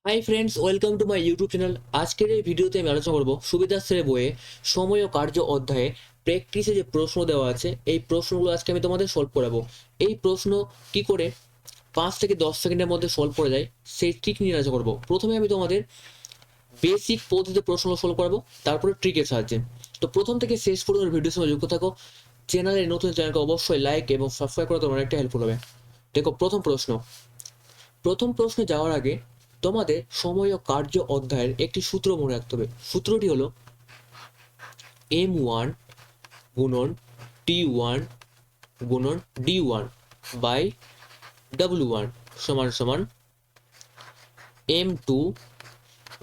Hi friends, welcome to my YouTube channel. আজকের এই ভিডিওতে আমি আলোচনা করব সুবিধাশ্রয় বইয়ে সময় ও কার্য অধ্যায়ে প্র্যাকটিসে যে প্রশ্ন দেওয়া আছে এই প্রশ্নগুলো আজকে আমি তোমাদের সলভ করাবো। এই প্রশ্ন কি করে 5 থেকে 10 সেকেন্ডের মধ্যে সলভ করা যায় সেই ট্রিক নিয়ে আলোচনা করবো। প্রথমে আমি তোমাদের বেসিক পদ্ধতিতে প্রশ্ন সলভ করাবো, তারপরে ট্রিকের সাহায্যে। তো প্রথম থেকে শেষ পর্যন্ত ভিডিওর সঙ্গে যুক্ত থাকো। চ্যানেলের নতুন চ্যানেলকে অবশ্যই লাইক এবং সাবস্ক্রাইব করা তোমার একটা হেল্পফুল হবে। দেখো, প্রথম প্রশ্নে যাওয়ার আগে তোমাদের সময় ও কার্য অধ্যায়ের একটি সূত্র মনে রাখতে হবে। সূত্রটি হলো M1 গুণন T1 গুণন D1 বাই W1 সমান সমান M2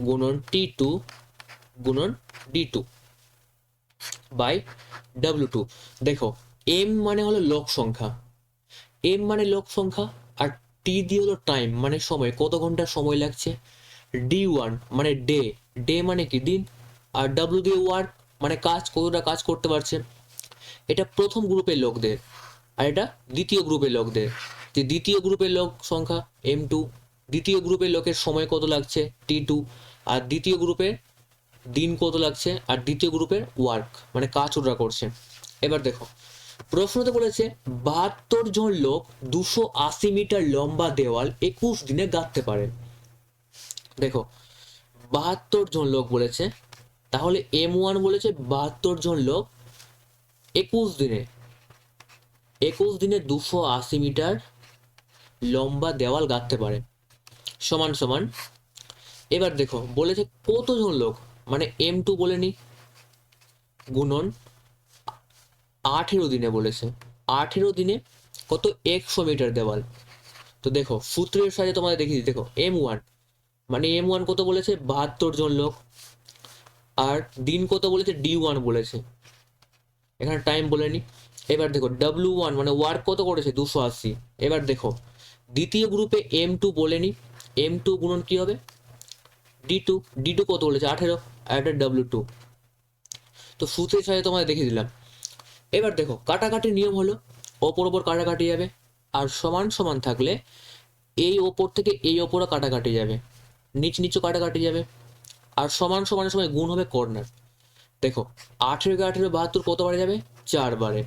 গুণন T2 গুণন D2 বাই W2। দেখো, M মানে হলো লগ সংখ্যা, M মানে লগ সংখ্যা, আর T দিয়ে হলো টাইম মানে সময়, কত ঘন্টা সময় লাগছে। D1 মানে ডে, ডে মানে কি দিন, আর W দিয়ে ওয়ার্ক মানে কাজ, কতটা কাজ করতে পারছে। এটা প্রথম গ্রুপের লোকদের, আর এটা দ্বিতীয় গ্রুপের লোকদের। যে দ্বিতীয় গ্রুপের লোক সংখ্যা M2, দ্বিতীয় গ্রুপের লোকের সময় কত লাগছে T2, আর দ্বিতীয় গ্রুপের দিন কত লাগছে, আর দ্বিতীয় গ্রুপের ওয়ার্ক মানে কাজ ওরা করছে। এবার দেখো, প্রশ্নতে বলেছে 72 জন লোক 280 মিটার লম্বা দেওয়াল 21 দিনে গাঁথতে পারে। দেখো, 72 জন লোক বলেছে, তাহলে M1 বলেছে 72 জন লোক 21 দিনে 280 মিটার লম্বা দেওয়াল গাঁথতে পারে সমান সমান। এবার দেখো বলেছে কতজন লোক, মানে M2 বলেনি, গুণন 18 দিনে বলেছে। 18 দিনে কত, 100 মিটার দেওয়াল। তো দেখো সূত্রের সাথে তোমাদের দেখিয়ে দিই। দেখো M1 মানে M1 কত বলেছে, 72 জন লোক, আর দিন কত বলেছে, D1 বলেছে, এখানে টাইম বলেনি। এবার দেখো W1 মানে ওয়ার্ক কত করেছে, 280। এবার দেখো দ্বিতীয় গ্রুপে M2 বলেনি, M2 গুণন কি হবে, D2, D2 কত বলেছে, 18, আর এটা W2। তো সূত্রের সাথে তোমাদের দেখিয়ে দিলাম। এবার দেখো কাটাকাটির নিয়ম হলো ওপর ওপর কাটাকাটি যাবে, আর সমান সমান থাকলে এই ওপর থেকে এই ওপরও কাটাকাটি যাবে, নিচ নিচু কাটাকাটি যাবে, আর সমান সমানের সময় গুণ হবে কর্নার। দেখো 18 × 18 72 কতবারে যাবে, 4 বারে।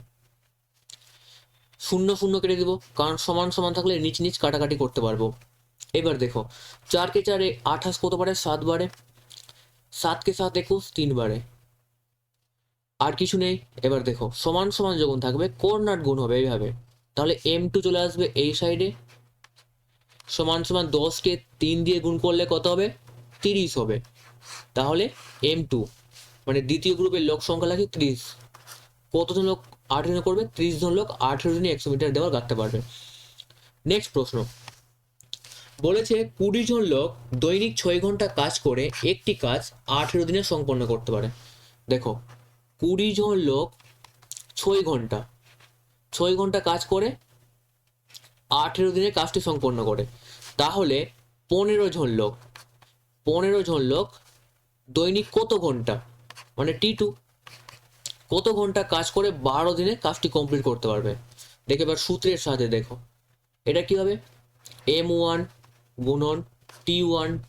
শূন্য শূন্য কেটে দিব, কারণ সমান সমান থাকলে নিচ নিচ কাটাকাটি করতে পারবো। এবার দেখো 4 × 4 = 28 কতবারে, 7 বারে। 7 × 7 = 21, 3 বারে। আর কিছু নেই। এবার দেখো সমান সমান যখন থাকবে কর্নার গুণ হবে এইভাবে, তাহলে M2 চলে আসবে এই সাইডে, সমান সমান 10কে 3 দিয়ে গুণ করলে কত হবে, 30 হবে। তাহলে M2 মানে দ্বিতীয় গ্রুপের লোক সংখ্যা লাগে 30। কতজন লোক 18 করবে, 30 জন লোক 18 দিনে 100 মিটার দেওয়াল গাঁথতে পারবে। নেক্সট প্রশ্ন বলেছে 20 জন লোক দৈনিক 6 ঘন্টা কাজ করে একটি কাজ 18 দিনে সম্পন্ন করতে পারে। দেখো 20 জন লোক 6 ঘন্টা 6 ঘন্টা কাজ করে 18 দিনে কাজটি সম্পন্ন করে, তাহলে 15 জন লোক দৈনিক কত ঘন্টা, মানে T2 কত ঘন্টা কাজ করে 12 দিনে কাজটি কমপ্লিট করতে পারবে। দেখে এবার সূত্রের সাথে দেখো এটা কি হবে, M1 গুণন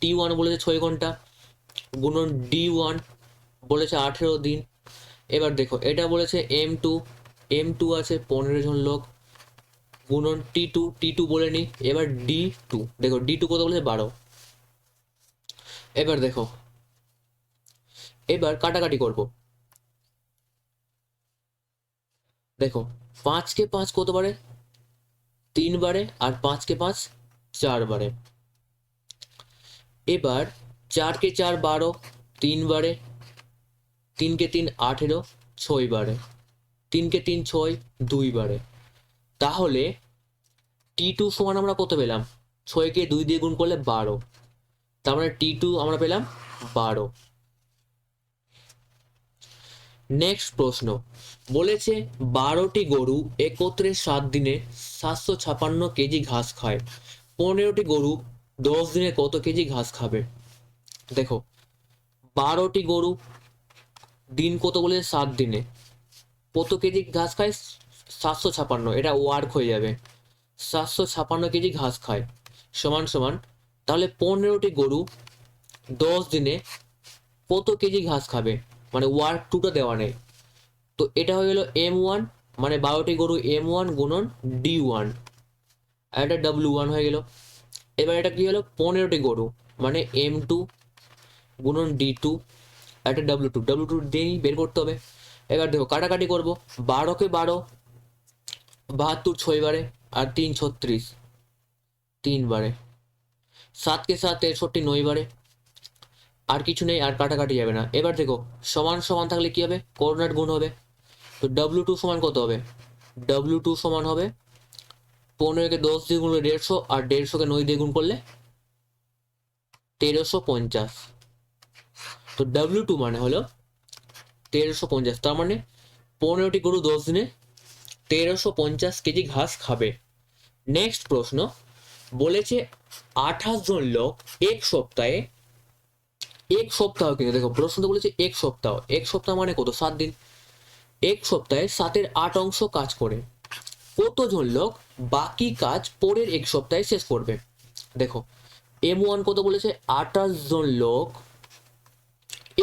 T1 বলেছে 6 ঘন্টা, গুণন D1 বলেছে 18 দিন। এবার দেখো এটা বলেছে M2 আছে 15 জন লোক, গুণন T2 বলে নি। এবার D2, দেখো D2 কত বলেছে, 12। এবার দেখো এবার কাটাকাটি করব। দেখো 5 × 5 কতবারে, 3 বারে, আর 5 × 5 4 বারে। এবার 4 × 4 = 12, 3 বারে, 3 × 3 = 18, 6 বারে, 3 × 3 = 6, 2 বারে। তাহলে T2 সমান আমরা কত পেলাম, 6কে 2 দিয়ে গুণ করলে 12, তার মানে T2 আমরা পেলাম 12। নেক্সট প্রশ্ন বলেছে 12টি গরু একত্রে 7 দিনে 756 কেজি ঘাস খায়, 15টি গরু 10 দিনে কত কেজি ঘাস খাবে। দেখো 12টি গরু, দিন কত বলে, 7 দিনে কত কেজি ঘাস খায়, 756, এটা ওয়ার্ক হয়ে যাবে, 756 কেজি ঘাস খায় সমান সমান। তাহলে 15টি গরু 10 দিনে কত কেজি ঘাস খাবে, মানে ওয়ার্ক টুটা দেওয়া নেই। তো এটা হয়ে গেল M1, মানে 12টি গরু M1 গুণন D1, আর এটা W1 হয়ে গেল। এবার এটা কি হলো, 15টি গরু মানে M2 গুণন D2, আর এটা W2 দিয়েই বের করতে হবে। এবার দেখো কাটাকাটি করবো, 12কে 12, 72 6 বারে, আর 3 36 3 বারে, 7কে 7 63 9 বারে, আর কিছু নেই, আর কাটাকাটি যাবে না। এবার দেখো সমান সমান থাকলে কি হবে, কোঅর্ডিনেট গুণ হবে। তো W2 সমান কত হবে, W2 সমান হবে 15কে 10 দিয়ে গুণ করলে 150, আর 150কে 9 দিয়ে গুণ করলে 1350। তো W2 মানে হলো 1350, তার মানে 15টি গরু 10 দিনে 1350 কেজি ঘাস খাবে। নেক্সট প্রশ্ন বলেছে 28 জন লোক এক সপ্তাহে, এক সপ্তাহ কিন্তু দেখো প্রশ্ন বলেছে এক সপ্তাহ, এক সপ্তাহ মানে কত, 7 দিন। এক সপ্তাহে 7-এর 8 অংশ কাজ করে, কতজন লোক বাকি কাজ পরের এক সপ্তাহে শেষ করবে। দেখো M1 কত বলেছে, 28 জন লোক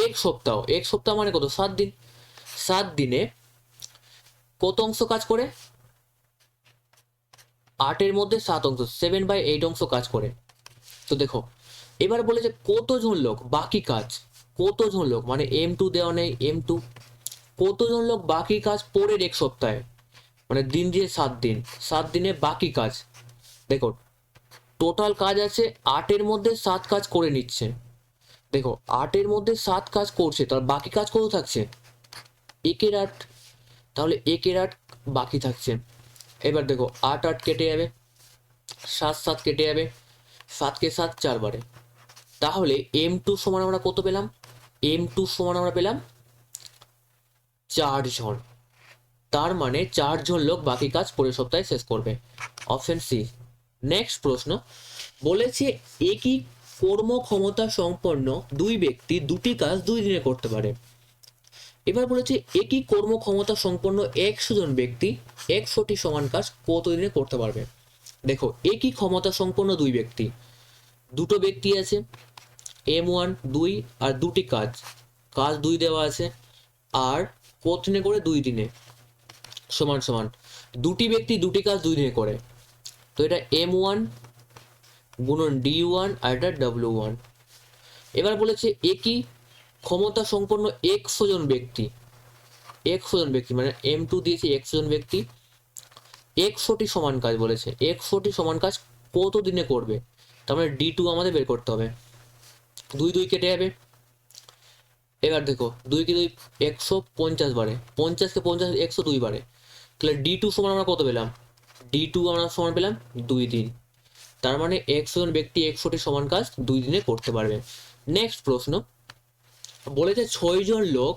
এক সপ্তাহ, এক সপ্তাহ মানে কত, 7 দিন। 7 দিনে কত অংশ কাজ করে, 8-এর মধ্যে 7 অংশ, 7/8 অংশ কাজ করে। তো দেখো এবার বলেছে কতজন লোক বাকি কাজ, কতজন লোক মানে M2 দেওয়া নেই, M2 কতজন লোক বাকি কাজ পরের এক সপ্তাহে, মানে দিন দিয়ে 7 দিন, 7 দিনে বাকি কাজ। দেখো টোটাল কাজ আছে 8-এর মধ্যে 7 কাজ করে নিচ্ছে। দেখো 8-এর মধ্যে 7 কাজ করছে, তার বাকি কাজ কত থাকছে, 1-এর 8, তাহলে 1-এর 8 বাকি থাকছে। এবার দেখো 8 8 কেটে যাবে, 7 7 কেটে যাবে, 7কে 7 4 বারে, তাহলে M2 সমান আমরা কত পেলাম, M2 সমান আমরা পেলাম 4 জন। তার মানে 4 জন লোক বাকি কাজ পরের সপ্তাহে শেষ করবে, অপশন সি। নেক্সট প্রশ্ন বলেছে একই কর্মক্ষমতা সম্পন্ন দুই ব্যক্তি দুটি কাজ 2 দিনে করতে পারে। এবার বলেছে একই কর্মক্ষমতা সম্পন্ন 100 জন ব্যক্তি 100টি সমান কাজ কত দিনে করতে পারবে। দেখো একই ক্ষমতা সম্পন্ন দুই ব্যক্তি, দুটো ব্যক্তি আছে, M1 2, আর দুটি কাজ, কাজ 2 দেওয়া আছে, আর কত দিনে করে, 2 দিনে, সমান সমান দুটি ব্যক্তি দুটি কাজ 2 দিনে করে। তো এটা M1 গুণন D1, আর এটা W1। এবার বলেছে একই ক্ষমতা সম্পন্ন 100 জন ব্যক্তি, 100 জন ব্যক্তি মানে M2 দিয়েছে 100 জন ব্যক্তি 100টি সমান কাজ বলেছে, 100টি সমান কাজ কত দিনে করবে। তার মানে D2 আমাদের বের করতে হবে। 2 2 কেটে যাবে, এবার দেখো 2 কে 2 150 বারে, 50কে 50 102 বারে, তাহলে D2 সমান আমরা কত পেলাম, D2 আমরা সমান পেলাম 2 দিন। তার মানে 100 জন ব্যক্তি 100টি সমান কাজ 2 দিনে করতে পারবে। নেক্সট প্রশ্ন বলেছে 6 জন লোক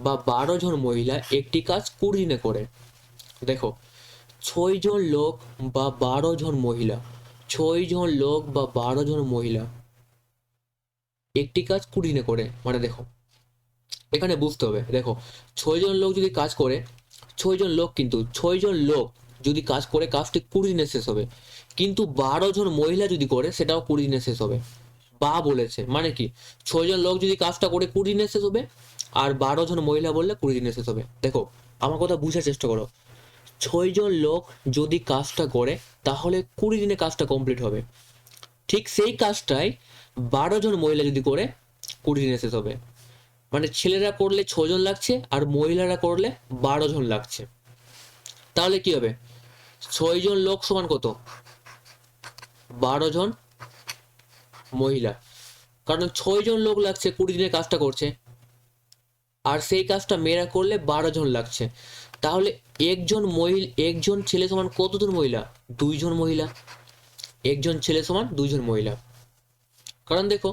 বা 12 জন মহিলা একটি কাজ 20 দিনে করে। দেখো 6 জন লোক বা 12 জন মহিলা, 6 জন লোক বা 12 জন মহিলা একটি কাজ 20 দিনে করে, মানে দেখো এখানে বুঝতে হবে, দেখো 6 জন লোক যদি কাজ করে, 6 জন লোক, কিন্তু 6 জন লোক যদি কাজ করে কাজটি 20 দিনে শেষ হবে, কিন্তু 12 জন মহিলা যদি করে সেটাও 20 দিনে শেষ হবে। বা বলেছে মানে কি, 6 জন লোক যদি কাজটা করে 20 দিনে শেষ হবে, আর 12 জন মহিলা বললে 20 দিনে শেষ হবে। দেখো আমার কথা বুঝার চেষ্টা করো, 6 জন লোক যদি কাজটা করে তাহলে 20 দিনে কাজটা কমপ্লিট হবে, ঠিক সেই কাজটাই 12 জন মহিলা যদি করে 20 দিনে শেষ হবে। মানে ছেলেরা করলে 6 জন লাগছে, আর মহিলারা করলে 12 জন লাগছে। তাহলে কি হবে, 6 জন লোক সমান কত, 12 জন মহিলা, কারণ 6 জন লোক লাগছে 20 দিনে কাজটা করছে, আর সেই কাজটা মেয়েরা করলে 12 জন লাগছে। তাহলে একজন ছেলে সমান কতজন মহিলা, 2 জন মহিলা, একজন ছেলে সমান 2 জন মহিলা। কারণ দেখো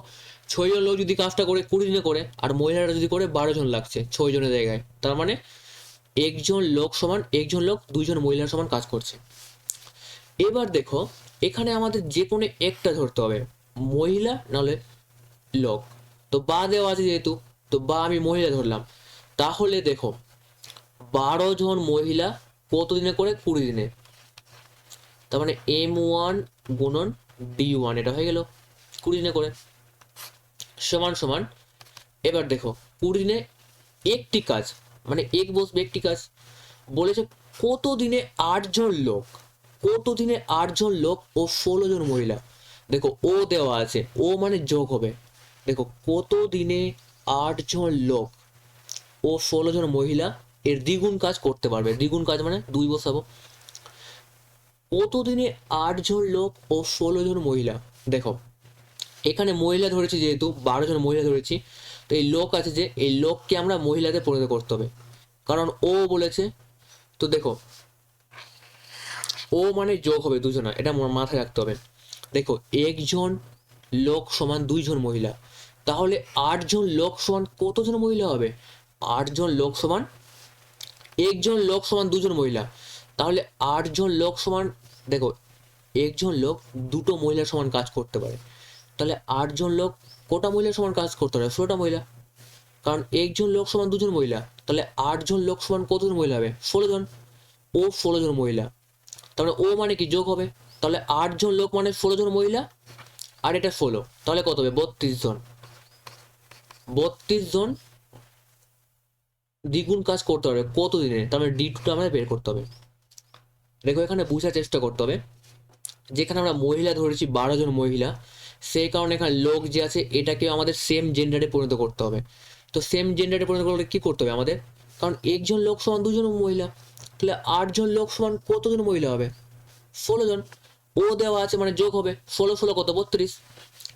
6 জন লোক যদি কাজটা করে 20 দিনে করে, আর মহিলারা যদি করে 12 জন লাগছে 6 জনের জায়গায়, তার মানে একজন লোক সমান একজন লোক 2 জন মহিলার সমান কাজ করছে। এবার দেখো এখানে আমাদের যে কোনো একটা ধরতে হবে, মহিলা নাহলে লোক। তো বা দেওয়া আছে যেহেতু, তো বা আমি মহিলা ধরলাম। তাহলে দেখো 12 জন মহিলা কত দিনে করে, 20 দিনে, তার মানে M1 গুণন D1, এটা হয়ে গেল। 20 দিনে করে সমান সমান, এবার দেখো 20 দিনে একটি কাজ, মানে এক বসবে একটি কাজ, বলেছে কত দিনে 8 জন লোক, কত দিনে 8 জন লোক ও 16 জন মহিলা। দেখো ও দেওয়া আছে, ও মানে যোগ হবে। দেখো কত দিনে 8 জন লোক ও 16 জন মহিলা এর দ্বিগুণ কাজ করতে পারবে। দ্বিগুণ কাজ মানে 2 বসাবো। কত দিনে 8 জন লোক ও 16 জন মহিলা। দেখো এখানে মহিলা ধরেছি, যেহেতু 12 জন মহিলা ধরেছি, তো এই লোক আছে যে, এই লোককে আমরা মহিলাতে পরিণত করতে হবে, কারণ ও বলেছে। তো দেখো ও মানে যোগ হবে দুজনা, এটা মাথায় রাখতে হবে। দেখো একজন লোক সমান 2 জন মহিলা, তাহলে 8 জন লোক সমান কতজন মহিলা হবে? 8 জন লোক সমান, একজন লোক সমান 2 জন মহিলা, তাহলে 8 জন লোক সমান, দেখো একজন লোক দুটো মহিলার সমান কাজ করতে পারে, তাহলে 8 জন লোক কটা মহিলার সমান কাজ করতে পারে? 16টা মহিলা, কারণ একজন লোক সমান 2 জন মহিলা, তাহলে 8 জন লোক সমান কতজন মহিলা হবে? 16 জন। ও 16 জন মহিলা, তাহলে ও মানে কি যোগ হবে, তাহলে 8 জন লোক মানে 16 জন মহিলা, আর এটা 16, তাহলে কত হবে? 32 জন। 32 জন দ্বিগুণ কাজ করতে হবে কত দিনে, তার মানে D2টা আমাদের বের করতে হবে। দেখো এখানে বোঝার চেষ্টা করতে হবে, যেখানে আমরা মহিলা ধরেছি 12 জন মহিলা, সেই কারণে এখানে লোক যে আছে এটাকে আমাদের সেম জেন্ডারে পরিণত করতে হবে। তো সেম জেন্ডারে পরিণত করলে কি করতে হবে আমাদের? কারণ একজন লোক সমান 2 জন মহিলা, তাহলে 8 জন লোক সমান কতজন মহিলা হবে? 16 জন। ও দেওয়া আছে মানে যোগ হবে, 16 16 কত? 32।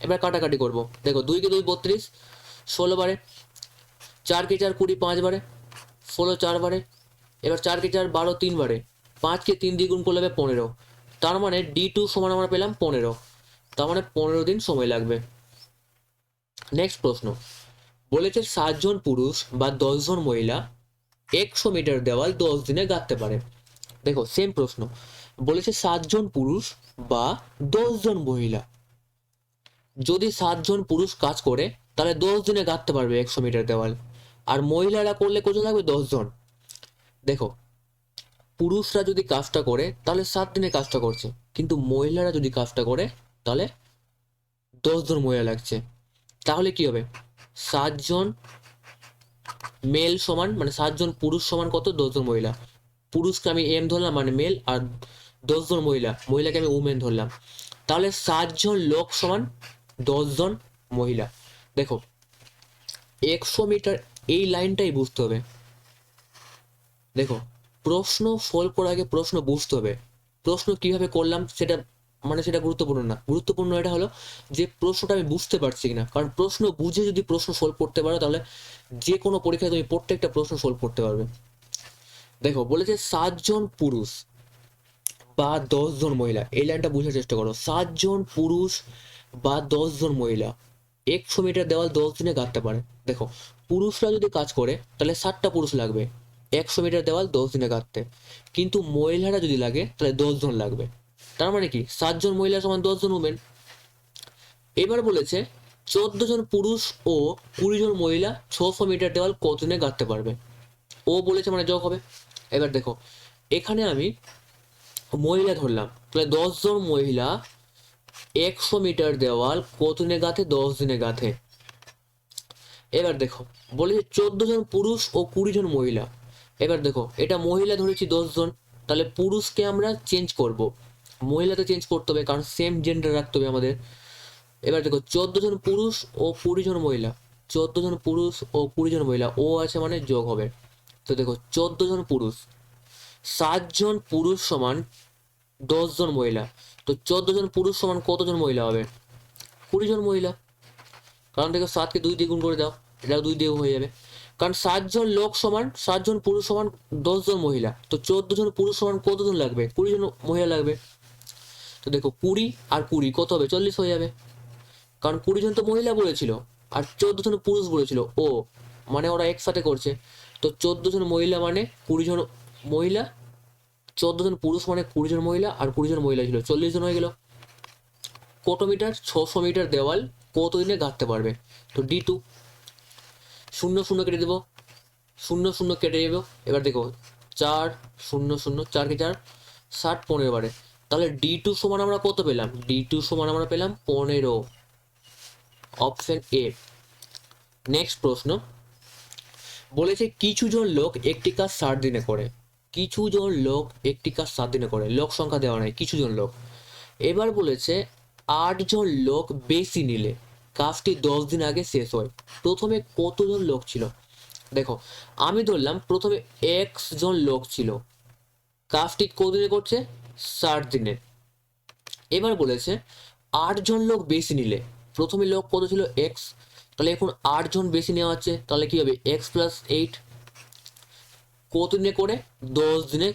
এবার কাটাকাটি করব। দেখো 2 কে 2 32, 16 বারে, 4 কে 4 20, 5 বারে, 16 4 বারে, এবার 4 কে 4 12, 3 বারে, 5 কে 3 দিয়ে গুণ করলে হবে 15। তার মানে D2 সমান আমরা পেলাম 15, তার মানে 15 দিন সময় লাগবে। নেক্সট প্রশ্ন বলেছে 7 জন পুরুষ বা 10 জন মহিলা 100 মিটার দেওয়াল 10 দিনে গাঁথতে পারে। দেখো সেম প্রশ্ন, বলেছে 7 জন পুরুষ বা 10 জন মহিলা, যদি 7 জন পুরুষ কাজ করে তাহলে 10 দিনে গাঁথতে পারবে 100 মিটার দেওয়াল, আর মহিলারা করলে কত লাগবে? 10 জন। দেখো পুরুষরা যদি কাজটা করে তাহলে 7 দিনে কাজটা করছে, কিন্তু মহিলারা যদি কাজটা করে তাহলে 10 জন মহিলা লাগছে। তাহলে কি হবে? 7 জন মেল সমান, মানে 7 জন পুরুষ সমান কত? 10 জন মহিলা। পুরুষকে আমি এম ধরলাম মানে মেল, আর 10 জন মহিলা, মহিলাকে আমি উমেন ধরলাম, তাহলে 7 জন লোক সমান 10 জন মহিলা। দেখো 100 মিটার, এই লাইনটাই বুঝতে হবে। দেখো প্রশ্ন সলভ করার আগে প্রশ্ন বুঝতে হবে, প্রশ্ন কিভাবে করলাম সেটা মানে সেটা গুরুত্বপূর্ণ না, গুরুত্বপূর্ণ এটা হলো যে প্রশ্নটা আমি বুঝতে পারছি কিনা। কারণ প্রশ্ন বুঝে যদি প্রশ্ন সলভ করতে পারো তাহলে যে কোনো পরীক্ষায় তুমি প্রত্যেকটা প্রশ্ন সলভ করতে পারবে। দেখো বলেছে 7 জন পুরুষ বা 10 জন মহিলা, এই লাইনটা বোঝার চেষ্টা করো। 7 জন পুরুষ বা 10 জন মহিলা 100 মিটার দেওয়াল 10 দিনে গাঁথতে পারে। দেখো পুরুষরা যদি কাজ করে তাহলে 7টা পুরুষ লাগবে 100 মিটার দেওয়াল 10 দিনে গাঁথতে, কিন্তু মহিলারা যদি লাগে তাহলে 10 জন লাগবে। তার মানে কি 7 জন মহিলা সমান 10 জন উমেন। এবার বলেছে 14 জন পুরুষ ও 20 জন মহিলা 600 মিটার দেওয়াল কত দিনে গাঁথতে পারবে। ও বলেছে মানে যোগ হবে। এবার দেখো এখানে আমি মহিলা ধরলাম, তাহলে 10 জন মহিলা 100 মিটার দেওয়াল কত দিনে গাঁথে? 10 দিনে গাঁথে। এবার দেখো বলেছে 14 জন পুরুষ ও 20 জন মহিলা। এবার দেখো এটা মহিলা ধরেছি 10 জন, তাহলে পুরুষকে আমরা চেঞ্জ করব, মহিলাতে চেঞ্জ করতে হবে, কারণ সেম জেন্ডার রাখতে হবে আমাদের। এবার দেখো 14 জন পুরুষ ও 20 জন মহিলা, 14 জন পুরুষ ও 20 জন মহিলা, ও আছে মানে যোগ হবে। তো দেখো 14 জন পুরুষ, 7 জন পুরুষ সমান 10 জন মহিলা, তো 14 জন পুরুষ সমান কতজন মহিলা হবে? 20 জন মহিলা। কারণ দেখো 7কে 2 দিয়ে গুণ করে দাও, এটাও 2 দিয়ে হয়ে যাবে। কারণ 7 জন লোক সমান 7 জন পুরুষ সমান 10 জন মহিলা, তো 14 জন পুরুষ সমান কতজন লাগবে? 20 জন মহিলা লাগবে। তো দেখো 20 আর 20 কত হবে? 40 হয়ে যাবে, কারণ 20 জন তো মহিলা বলেছিল আর 14 জন পুরুষ বলেছিল, ও মানে ওরা একসাথে করছে। তো 14 জন মহিলা মানে 20 জন মহিলা, 14 জন পুরুষ মানে 20 জন মহিলা, আর 20 জন মহিলা ছিল, 40 জন হয়ে গেল। কত মিটার? 600 মিটার দেওয়াল কত দিনে গাঁথতে পারবে? তো D2, 0 0 কেটে দেবো, 0 0 কেটে দেবো। এবার দেখো 4 0 0, 4 কে 4 60, 15 বারে, তাহলে D2 সমান আমরা কত পেলাম? D2 সমান আমরা পেলাম 15। Option A. নেক্সট প্রশ্ন বলেছে কিছু জন লোক একটি কাজ 60 দিনে করে। কিছু জন লোক একটি কাজ 7 দিনে করে, লোক সংখ্যা দেওয়া নাই, কিছু জন লোক। এবার বলেছে 8 জন লোক বেশি নিলে কাজটি 10 দিন আগে শেষ হয়। প্রথমে কতজন লোক ছিল? দেখো আমি ধরলাম প্রথমে এক্স জন লোক ছিল, কাজটি কতদিনে করছে? 60 দিনে। এবার বলেছে 8 জন লোক বেশি নিলে, প্রথমে লোক কত ছিল? এক্স, তাহলে এখন 8 জন বেশি নেওয়া হচ্ছে, তাহলে কি হবে? এক্স প্লাস 8 কত দিনে করে? 10 দিনে।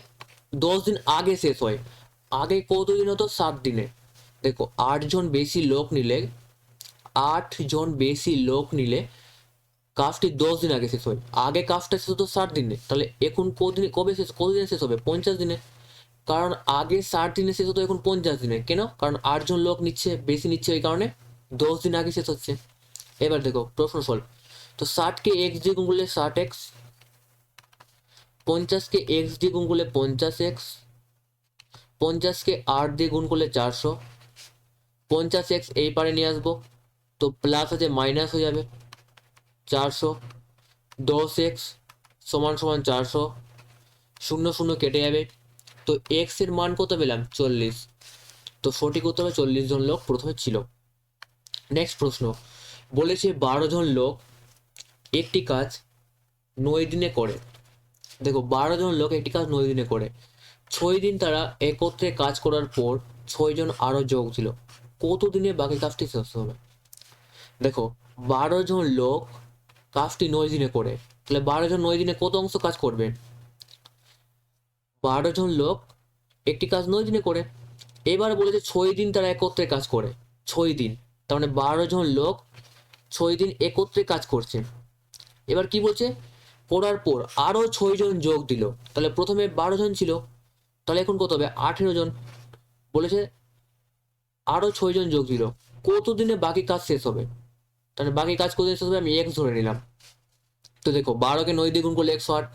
10 দিন আগে শেষ হয়, আগে কত দিন হতো? 7 দিনে। দেখো 8 জন বেশি লোক নিলে, 8 জন বেশি লোক নিলে কাজটি 10 দিন আগে শেষ হয়, আগে কাজটা শেষ হতো 60 দিনে, তাহলে এখন কদিনে, কবে শেষ, কতদিনে শেষ হবে? 50 দিনে। কারণ আগে 60 দিনে শেষ হতো, এখন 50 দিনে। কেন? কারণ 8 জন লোক নিচ্ছে, বেশি নিচ্ছে, ওই কারণে 10 দিন আগে শেষ হচ্ছে। এবার দেখো প্রশ্ন সলভ। তো 60 কে এক্স দিয়ে গুণ করলে 60x, 50 কে এক্স দিয়ে গুণ করলে 50x, 50 কে 8 দিয়ে গুণ করলে 400, 50x এই পারে নিয়ে আসবো, তো প্লাস আছে মাইনাস হয়ে যাবে 400, 10x সমান সমান 400, 0 0 কেটে যাবে, তো এক্স এর মান কত পেলাম? 40। তো সঠিক উত্তর হবে 40 জন লোক প্রথমে ছিল। নেক্সট প্রশ্ন বলেছে 12 জন লোক একটি কাজ 9 দিনে করে। দেখো 12 জন লোক একটি কাজ 9 দিনে করে, 6 দিন তারা একত্রে কাজ করার পর 6 জন আরো যোগ দিল, কত দিনে বাকি কাজটি শেষ হবে? দেখো 12 জন লোক কাজটি 9 দিনে করে, তাহলে 12 জন 9 দিনে কত অংশ কাজ করবে? 12 জন লোক একটি কাজ 9 দিনে করে। এবার বলেছে 6 দিন তারা একত্রে কাজ করে, 6 দিন, তার মানে 12 জন লোক 6 দিন একত্রে কাজ করছে। এবার কি বলছে? করার পর আরো 6 জন যোগ দিল, তাহলে প্রথমে 12 জন ছিল, তাহলে এখন কত হবে? 18 জন। বলেছে আরো 6 জন যোগ দিল, কত দিনে বাকি কাজ শেষ হবে? তাহলে বাকি কাজ কত দিনে শেষ হবে? আমি এক্স ধরে নিলাম। তো দেখো 12 কে 9 দিয়ে গুণ করলে 108,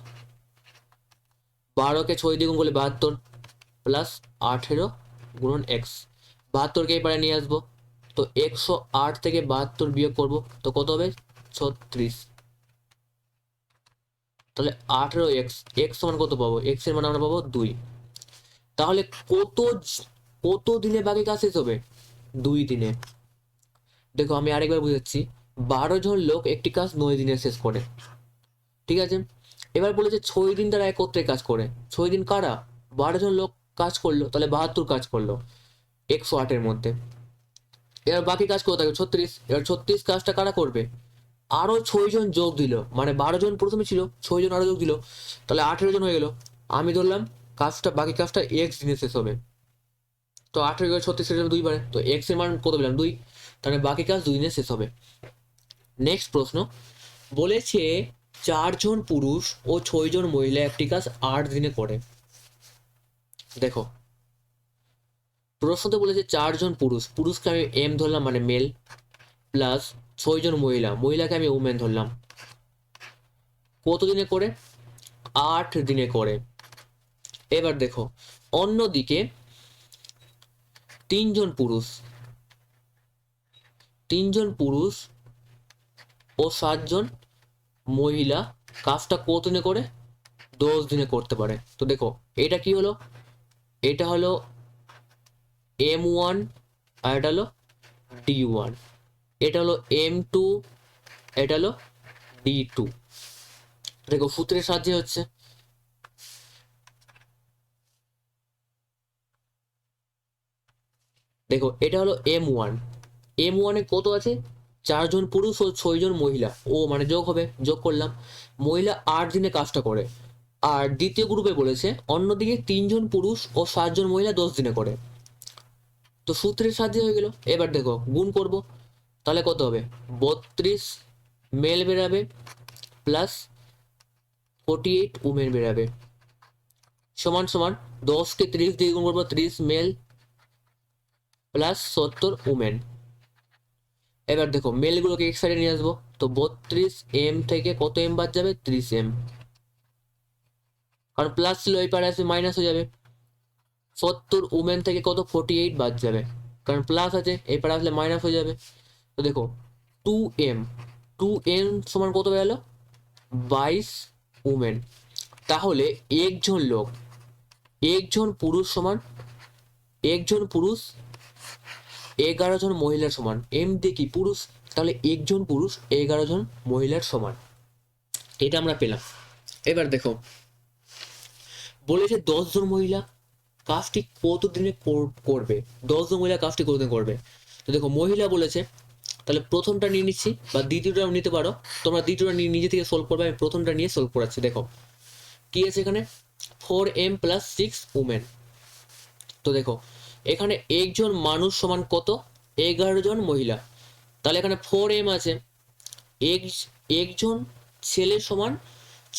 12 কে 6 দিয়ে গুণ করলে 72, প্লাস 18 গুণন এক্স, 72 কে এবারে নিয়ে আসবো, তো 108 থেকে 72 বিয়োগ করব, তো কত হবে? 36। তাহলে 18x, এক্স সমান কত পাবো? এক্স এর মান আমরা পাবো 2। তাহলে কত কত দিনে বাকি কাজ শেষ হবে? 2 দিনে। দেখো আমি আরেকবার বুঝাচ্ছি, 12 জন লোক একটি কাজ 9 দিনে শেষ করে, ঠিক আছে। এবার বলেছে 6 দিন তারা একত্রে কাজ করে, 6 দিন কারা? 12 জন লোক কাজ করলো, তাহলে 72 কাজ করলো 108 এর মধ্যে। এবার বাকি কাজ কত থাকে? 36। এবার 36 কাজটা কারা করবে? আরো 6 জন যোগ দিল, মানে 12 জন প্রথমে ছিল, 6 জন আরো যোগ দিল, তাহলে 18 জন হয়ে গেল। আমি ধরলাম কাজটা, বাকি কাজটা এক্স দিনে শেষ হবে, তো 18 গেলে 36 এর 2 বারে, তো এক্স এর মান কত পেলাম? 2, তাহলে বাকি কাজ 2 দিনে শেষ হবে। নেক্সট প্রশ্ন বলেছে 4 জন পুরুষ ও 6 জন মহিলা একটি কাজ 8 দিনে করে। দেখো প্রশ্নতে বলেছে 4 জন পুরুষ, পুরুষকে আমি এম ধরলাম মানে মেল, প্লাস 6 জন মহিলা, মহিলাকে আমি উমেন ধরলাম, কত দিনে করে? 8 দিনে করে। এবার দেখো অন্যদিকে 3 জন পুরুষ, 3 জন পুরুষ ও 7 জন মহিলা কাজটা কত দিনে করে? 10 দিনে করতে পারে। তো দেখো এটা কি হলো? এটা হলো M1 আর এটা হলো D1, এটা হলো M2, এটা হলো D2। দেখো সূত্রের সাহায্যে হচ্ছে, দেখো এটা হলো M1, M1 এ কত আছে? 4 জন পুরুষ ও 6 জন মহিলা, ও মানে যোগ হবে, যোগ করলাম, মহিলা 8 দিনে কাজটা করে। আর দ্বিতীয় গ্রুপে বলেছে অন্যদিকে 3 জন পুরুষ ও 7 জন মহিলা 10 দিনে করে, তো সূত্রের সাহায্যে হয়ে গেল। এবার দেখো গুণ করব, তাহলে কত হবে? 32 মেল বেরাবে, প্লাস 48 উমেন বেরাবে, সমান সমান 10 কে 30 দিয়ে গুণ করবো, 30 মেল প্লাস 70 উমেন। এবার দেখো মেলগুলোকে এক সাইডে নিয়ে আসবো, তো 32 এম থেকে কত এম বাদ যাবে? 30 এম, কারণ প্লাস ছিল, এই পারে আসবে মাইনাস হয়ে যাবে। 70 উমেন থেকে কত? 48 বাদ যাবে, কারণ প্লাস আছে, এই পারে আসলে মাইনাস হয়ে যাবে। তো দেখো 2m, 2m সমান কত বেরোলো? 22 উমেন। তাহলে একজন লোক, একজন পুরুষ সমান, একজন পুরুষ 11 জন মহিলার সমান। এম দিয়ে কি? পুরুষ, তাহলে একজন পুরুষ 11 জন মহিলার সমান। এটা আমরা পেলাম। এবার দেখো বলেছে 10 জন মহিলা কাজটি কতদিনে করবে। 10 জন মহিলা কাজটি কতদিন করবে। তো দেখো মহিলা বলেছে, তাহলে প্রথমটা নিয়ে নিচ্ছি, বা দ্বিতীয়টাও নিতে পারো, তোমরা দ্বিতীয়টা নিয়ে নিজে থেকে সলভ করবে, আমি প্রথমটা নিয়ে সলভ করাচ্ছি। দেখো কি আছে এখানে, 4m + 6 উমেন। তো দেখো এখানে একজন মানুষ সমান কত? 11 জন মহিলা। তাহলে এখানে 4m আছে, একজন ছেলে সমান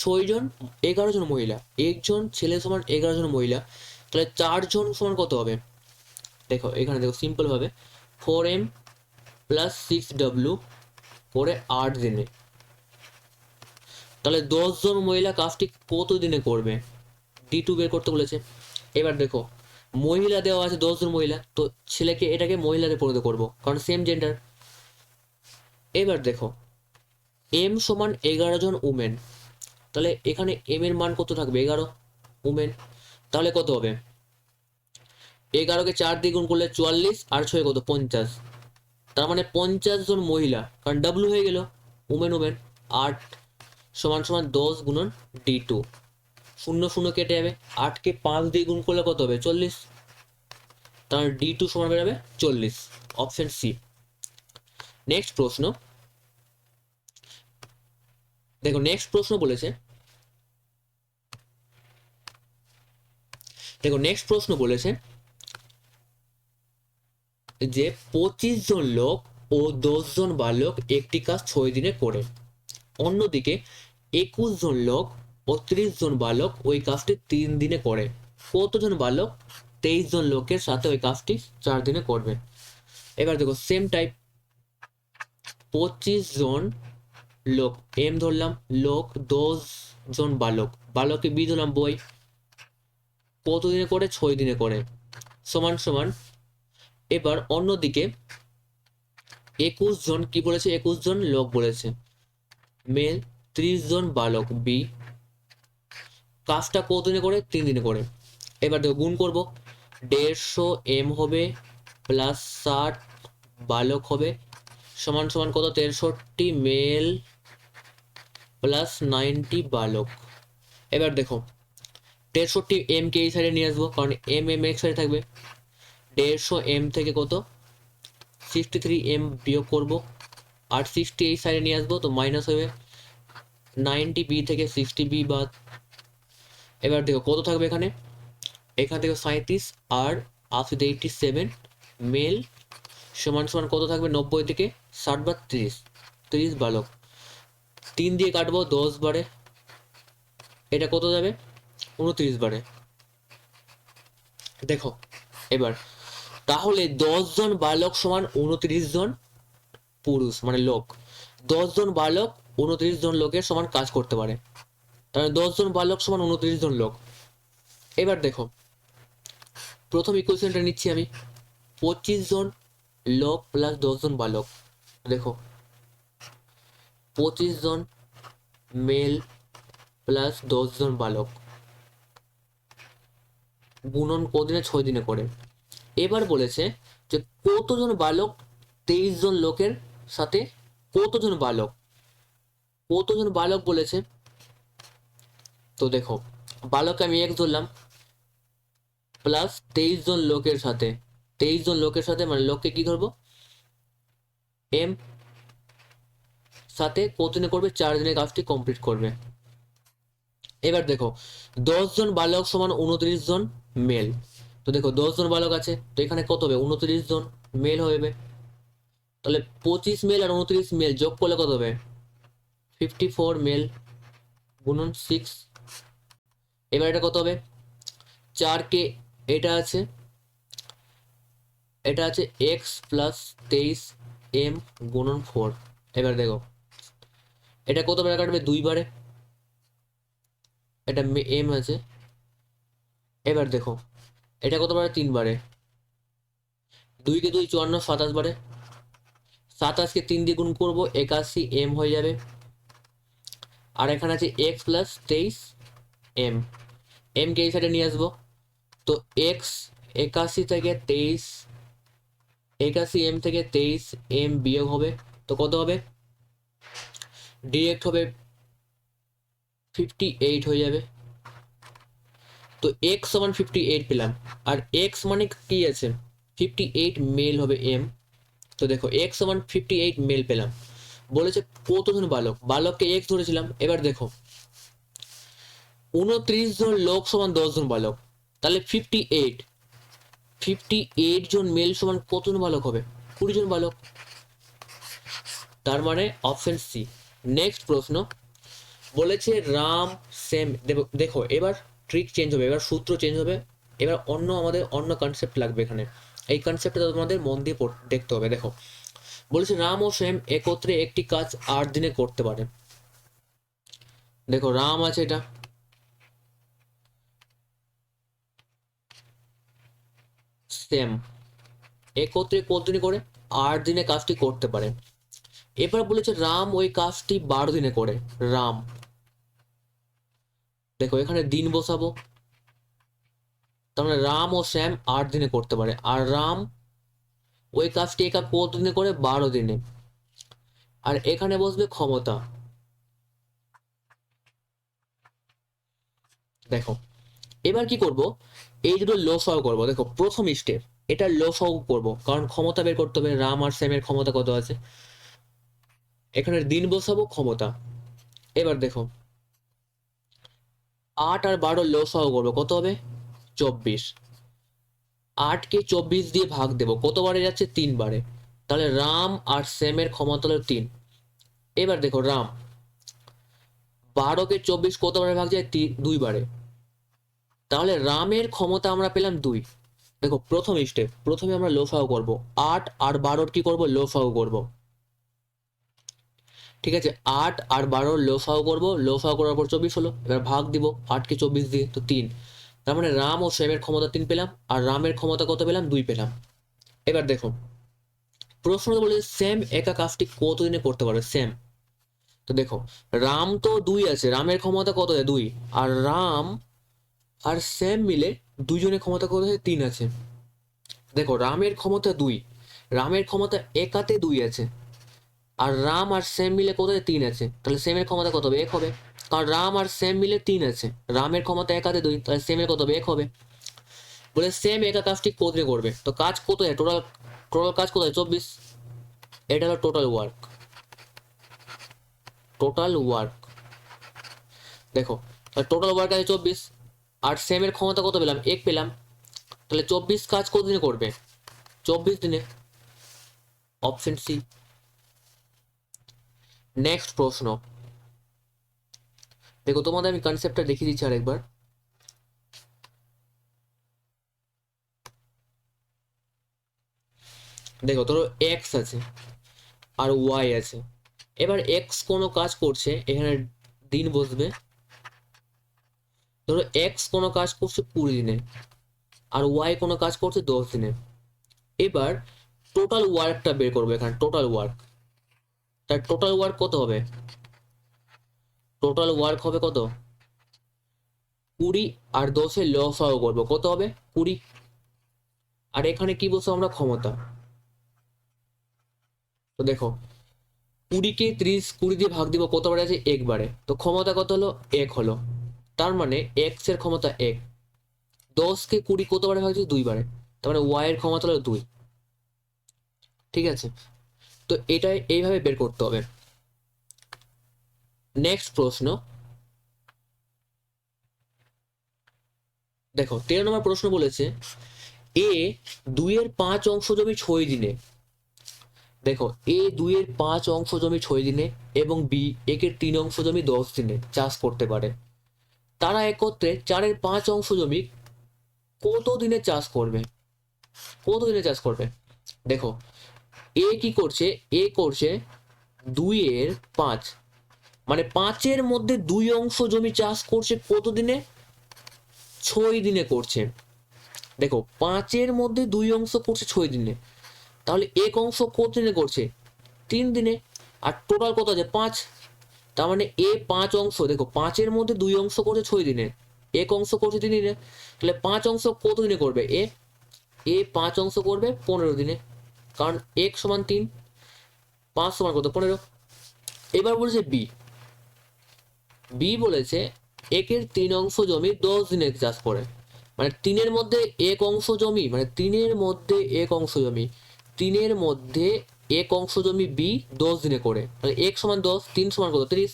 6 জন, 11 জন মহিলা, একজন ছেলে সমান 11 জন মহিলা, তাহলে 4 জন সমান কত হবে? দেখো এখানে দেখো সিম্পল ভাবে 4m + 6w করে 8 দিনে। তাহলে 10 জন মহিলা কাজটি কত দিনে করবে? D2 বের করতে বলেছে। এবার দেখো মহিলা দেওয়া আছে 10 জন মহিলা, তো ছেলেকে এটাকে মহিলাতে পরিণত করব, কারণ সেম জেন্ডার। এবার দেখো m সমান 11 জন উমেন, তাহলে এখানে m এর মান কত থাকবে? 11 উমেন। তাহলে কত হবে? 11কে 4 দিয়ে গুণ করলে 44, আর 6 কত? 50। তার মানে 50 জন মহিলা, কারণ ডাব্লু হয়ে গেল, উমেন উমেন। 8 সমান সমান 10 গুণন D2, 0 0 কেটে যাবে, 8কে 5 দিয়ে গুণ করলে কত হবে? 40। তার D2 সমান বেরোবে 40, অপশন সি। নেক্সট প্রশ্ন দেখো, নেক্সট প্রশ্ন বলেছে, দেখো নেক্সট প্রশ্ন বলেছে যে 25 জন লোক ও 10 জন বালক একটি কাজ 6 দিনে করে। অন্যদিকে 21 জন লোক ও 30 জন বালক ওই কাজটি 3 দিনে করে। কতজন বালক 23 জন লোকের সাথে ওই কাজটি 4 দিনে করবে? এবার দেখো সেম টাইপ, 25 জন লোক এম ধরলাম, লোক 10 জন বালক, বালককে বি ধরলাম বই, কত দিনে করে? 6 দিনে করে, সমান সমান। এবার অন্যদিকে 21 জন কি বলেছে? 21 জন লোক বলেছে মেল, 30 জন বালক বি, কাজটা কত দিনে করে? 3 দিনে করে। এবার দেখো গুণ করব, 150 এম হবে প্লাস 60 বালক হবে সমান সমান কত? 63 মেল প্লাস 90 বালক। এবার দেখো 63 এম কে এই সাইডে নিয়ে আসবো, কারণ এম এম এক সাইডে থাকবে। 150 এম থেকে কত? 63 এম বিয়োগ করব, আর 60 এই সাইডে নিয়ে আসবো, তো মাইনাস হবে। 90 বি থেকে 60 বি বাদ। এবার দেখো কত থাকবে এখানে, এখান থেকে 37 আর 80 থেকে 87 মেল সমান সমান কত থাকবে? 90 থেকে 60 বাদ 30, 30 বালক। 3 দিয়ে কাটবো, 10 বারে এটা কত যাবে? 29 বারে। দেখো এবার তাহলে 10 জন বালক সমান 29 জন পুরুষ মানে লোক, 10 জন বালক 29 জন লোকের সমান কাজ করতে পারে, তাহলে 10 জন বালক সমান 29 জন লোক। এবার দেখো প্রথম ইকুয়েশনটা নিচ্ছি আমি, 25 জন লোক প্লাস 10 জন বালক। দেখো 25 জন মেল প্লাস 10 জন বালক গুণন কদিনে? 6 দিনে করে। এবার বলেছে যে কতজন বালক 23 জন লোকের সাথে, কতজন বালক, কতজন বালক বলেছে। তো দেখো বালককে আমি 1 ধরলাম প্লাস 23 জন লোকের সাথে, 23 জন লোকের সাথে মানে লোককে কি ধরবো? এম, সাথে কত দিনে করবে? 4 দিনে কাজটি কমপ্লিট করবে। এবার দেখো 10 জন বালক সমান 29 জন মেল। তো দেখো 10 জন বালক আছে, তো এখানে কত হবে? 29 জন মেল হবে। তাহলে 25 মেল আর 29 মেল যোগ করলে কত হবে? 54 মেল গুণন 6। এবার এটা কত হবে? 4কে এটা আছে, এটা আছে x প্লাস 23 এম গুণন 4। এবার দেখো এটা কত বারে কাটবে? 2 বারে, এটা এম আছে। এবার দেখো এটা কত বারে? 3 বারে, 2 কে 2 54, 27 বারে, 27 কে 3 দিয়ে গুণ করবো 81 এম হয়ে যাবে। আর এখানে আছে এক্স প্লাস 23 এম, এম কে এই সাইডে নিয়ে আসবো। তো এক্স 81 থেকে 23, 81 এম থেকে 23 এম বিয়োগ হবে, তো কত হবে? ডিরেক্ট হবে 58 হয়ে যাবে। তো এক্স সমান 58 পেলাম, আর এক্স মানে কি আছে 58 মেল হবে এম। তো দেখো এক্স সমান 58 মেল পেলাম। বলেছে কতজন বালক, বালককে এক্স ধরেছিলাম। এবার দেখো 29 জন লোক সমান 10 জন বালক, তাহলে 58 জন মেল সমান কতজন বালক হবে? 20 জন বালক। তার মানে অপশন সি। নেক্সট প্রশ্ন বলেছে রাম সেম, দেখো এবার ট্রিক চেঞ্জ হবে, এবার সূত্র চেঞ্জ হবে, এবার আমাদের অন্য কনসেপ্ট লাগবে এখানে। এই কনসেপ্টটা তোমাদের মন দিয়ে দেখতে হবে। দেখো বলেছে রাম ও শ্যাম একত্রে একটি কাজ 8 দিনে করতে পারে। দেখো রাম আছে, এটা শ্যাম একত্রে কত দিনে করে? 8 দিনে কাজটি করতে পারে। এবার বলেছে রাম ওই কাজটি 12 দিনে করে। রাম, দেখো এখানে দিন বসাবো, তার মানে রাম ও শ্যাম 8 দিনে করতে পারে, আর রাম ওই কাজটি একা কত দিনে করে? 12 দিনে। আর এখানে বসবে ক্ষমতা। দেখো এবার কি করব, এই দুটো লসাগু করব। দেখো প্রথম স্টেপ এটা লসাগু করব, কারণ ক্ষমতা বের করতে হবে। রাম আর শ্যামের ক্ষমতা কত আছে, এখানে দিন বসাবো, ক্ষমতা। এবার দেখো 8 আর 12 লসাগু করবো, কত হবে? 24। 8 কে 24 দিয়ে ভাগ দেবো, কতবারে যাচ্ছে? 3 বারে। তাহলে রাম আর শ্যামের ক্ষমতা হলো 3। এবার দেখো রাম 12 কে 24 কতবারে ভাগ যায়? 2 বারে। তাহলে রামের ক্ষমতা আমরা পেলাম 2। দেখো প্রথম স্টেপ, প্রথমে আমরা লসাগু করব, 8 আর 12 কি করব? লসাগু করব। ঠিক আছে, 8 আর 12 লসাগু করব, লসাগু করার পর 24 হলো। এবার ভাগ দিব 8 কে 24 দিয়ে, তো 3। তার মানে রাম ও শ্যামের ক্ষমতা 3 পেলাম, আর রামের ক্ষমতা কত পেলাম? 2 পেলাম। এবার দেখো প্রশ্ন বলে শ্যাম একা কাজটি কতদিনে করতে পারে? শ্যাম, তো দেখো রাম তো 2 আছে, রামের ক্ষমতা কত আছে? 2। আর রাম আর শ্যাম মিলে দুইজনের ক্ষমতা কত আছে? 3 আছে। দেখো রামের ক্ষমতা 2, রামের ক্ষমতা একাতে 2 আছে, আর রাম আর শ্যাম মিলে কত আছে? 3 আছে। তাহলে শ্যামের ক্ষমতা কত হবে? 1 হবে, কারণ রাম আর শ্যাম মিলে 3 আছে, রামের ক্ষমতা একাতে 2, তাহলে শ্যামের কত হবে? 1 হবে। বলে শ্যাম একা কাজটি কতদিনে করবে, তো কাজ কত হয়? টোটাল টোটাল কাজ কত হয়? 24। এটা হলো টোটাল ওয়ার্ক, টোটাল ওয়ার্ক। দেখো টোটাল ওয়ার্ক আছে 24, আর শ্যামের ক্ষমতা কত পেলাম? 1 পেলাম। তাহলে 24 কাজ কত দিনে করবে? 24 দিনে। Option C. নেক্সট প্রশ্ন, দেখো তোমাদের আমি কনসেপ্টটা দেখিয়ে দিচ্ছি আরেকবার। দেখো ধরো এক্স আছে আর ওয়াই আছে। এবার এক্স কোনো কাজ করছে, এখানে দিন বসবে। ধরো এক্স কোনো কাজ করছে 20 দিনে, আর ওয়াই কোনো কাজ করছে 10 দিনে। এবার টোটাল ওয়ার্কটা বের করবো, এখানে টোটাল ওয়ার্ক। তার টোটাল ওয়ার্ক কত হবে? টোটাল ওয়ার্ক হবে কত? 20 আর 10 লসাগু করবো, কত হবে? 20। আর এখানে কি বলছো আমরা? ক্ষমতা। তো দেখো 20 কে 20 দিয়ে ভাগ দিব, কতবার আছে? 1 বারে। তো ক্ষমতা কত হলো? 1 হলো। তার মানে এক্স এর ক্ষমতা 1। 10 কে 20 কতবারে ভাগ দিচ্ছে? 2 বারে। তার মানে ওয়াই এর ক্ষমতা হলো 2। ঠিক আছে, তো এটা এইভাবে বের করতে হবে। নেক্সট প্রশ্ন, দেখো 13 নম্বর প্রশ্ন বলেছে এ 2 এর 5 অংশ জমি 6 দিনে। দেখো এ 2 এর 5 অংশ জমি 6 দিনে এবং বি 1 এর 3 অংশ জমি 10 দিনে চাষ করতে পারে। তারা একত্রে 4 এর 5 অংশ জমি কত দিনে চাষ করবে? কত দিনে চাষ করবে? দেখো এ কি করছে? এ করছে 2 এর 5, মানে 5-এর মধ্যে 2 অংশ জমি চাষ করছে কত দিনে? 6 দিনে করছে। দেখো 5-এর মধ্যে 2 অংশ করছে 6 দিনে, তাহলে 1 অংশ কত দিনে করছে? 3 দিনে। আর টোটাল কত আছে 5, তার মানে এ 5 অংশ, দেখো 5-এর মধ্যে 2 অংশ করছে 6 দিনে, 1 অংশ করছে 3 দিনে, তাহলে 5 অংশ কত দিনে করবে এ 5 অংশ করবে 15 দিনে, কারণ এক সমান 3, 5 সমান কত 15। এবার বলেছে বি বলেছে একের 3 অংশ জমি 10 দিনে চাষ করে, মানে 3-এর মধ্যে 1 অংশ জমি, মানে 3-এর মধ্যে 1 অংশ জমি, 3-এর মধ্যে 1 অংশ জমি বি 10 দিনে করে, তাহলে 1 সমান 10, 3 সমান কত 30।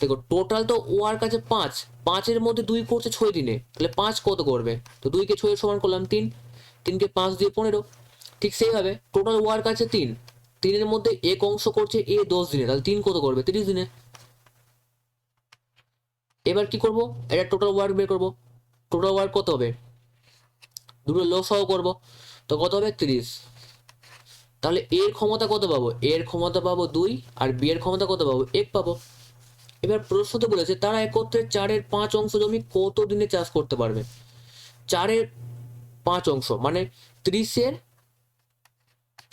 দেখো টোটাল তো ওয়ার্ক আছে 5, 5-এর মধ্যে 2 করছে 6 দিনে, তাহলে 5 কত করবে, তো 2 কে 6 এর সমান করলাম 3, 3 কে 5 দিয়ে 15। ঠিক সেইভাবে টোটাল ওয়ার্ক আছে 3, 3-এর মধ্যে 1 অংশ করছে এ 10 দিনে, তাহলে 3 কত করবে 30 দিনে। এবার কি করব, এটা টোটাল ওয়ার্ক বের করব। টোটাল ওয়ার্ক কত হবে, দুটো লসাও করব, তো কত হবে 30। তাহলে এর ক্ষমতা কত পাবো, এর ক্ষমতা পাবো 2, আর বি এর ক্ষমতা কত পাবো 1 পাবো। এবার প্রশ্নতে বলেছে তারা একত্রে 4-এর 5 অংশ জমি কত দিনে চাষ করতে পারবে। 4-এর 5 অংশ মানে 30-এর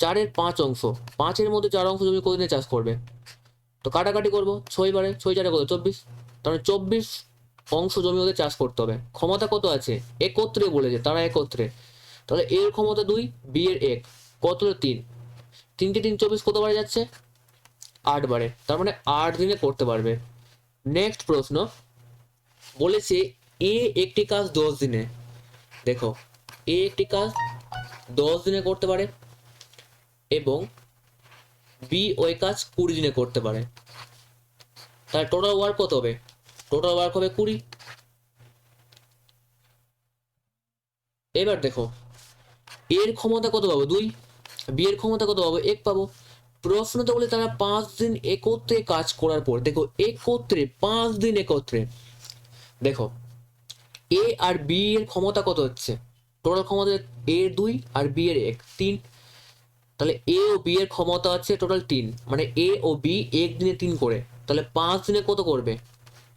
4-এর 5 অংশ, 5-এর মধ্যে 4 অংশ জমি কত দিনে চাষ করবে, তো কাটাকাটি করবো, 6 বারে 6 4 কত 24, তাহলে 24 অংশ জমি ওদের চাষ করতে হবে। ক্ষমতা কত আছে একত্রে বলেছে, তারা একত্রে, তাহলে এর ক্ষমতা 2, বি এর 1, কত হলো 3, 3 কে 3 24 কত বারে যাচ্ছে 8 বারে, তার মানে 8 দিনে করতে পারবে। নেক্সট প্রশ্ন বলেছে এ একটি কাজ 10 দিনে, দেখো এ একটি কাজ 10 দিনে করতে পারে এবং বি ওই কাজ 20 দিনে করতে পারে, তাহলে টোটাল ওয়ার্ক কত হবে, টোটাল ওয়ার্ক হবে 20। এবার দেখো এর ক্ষমতা কত পাবো 2, বি এর ক্ষমতা কত পাবো 1 পাবো। প্রশ্নতে বলে তারা 5 দিন একত্রে কাজ করার পর, দেখো একত্রে 5 দিন একত্রে, দেখো এ আর বি এর ক্ষমতা কত হচ্ছে, টোটাল ক্ষমতা এ 2 আর বি এর 1 3, তাহলে এ ও বি এর ক্ষমতা আছে টোটাল 3, মানে এ ও বি এক দিনে 3 করে, তাহলে 5 দিনে কত করবে,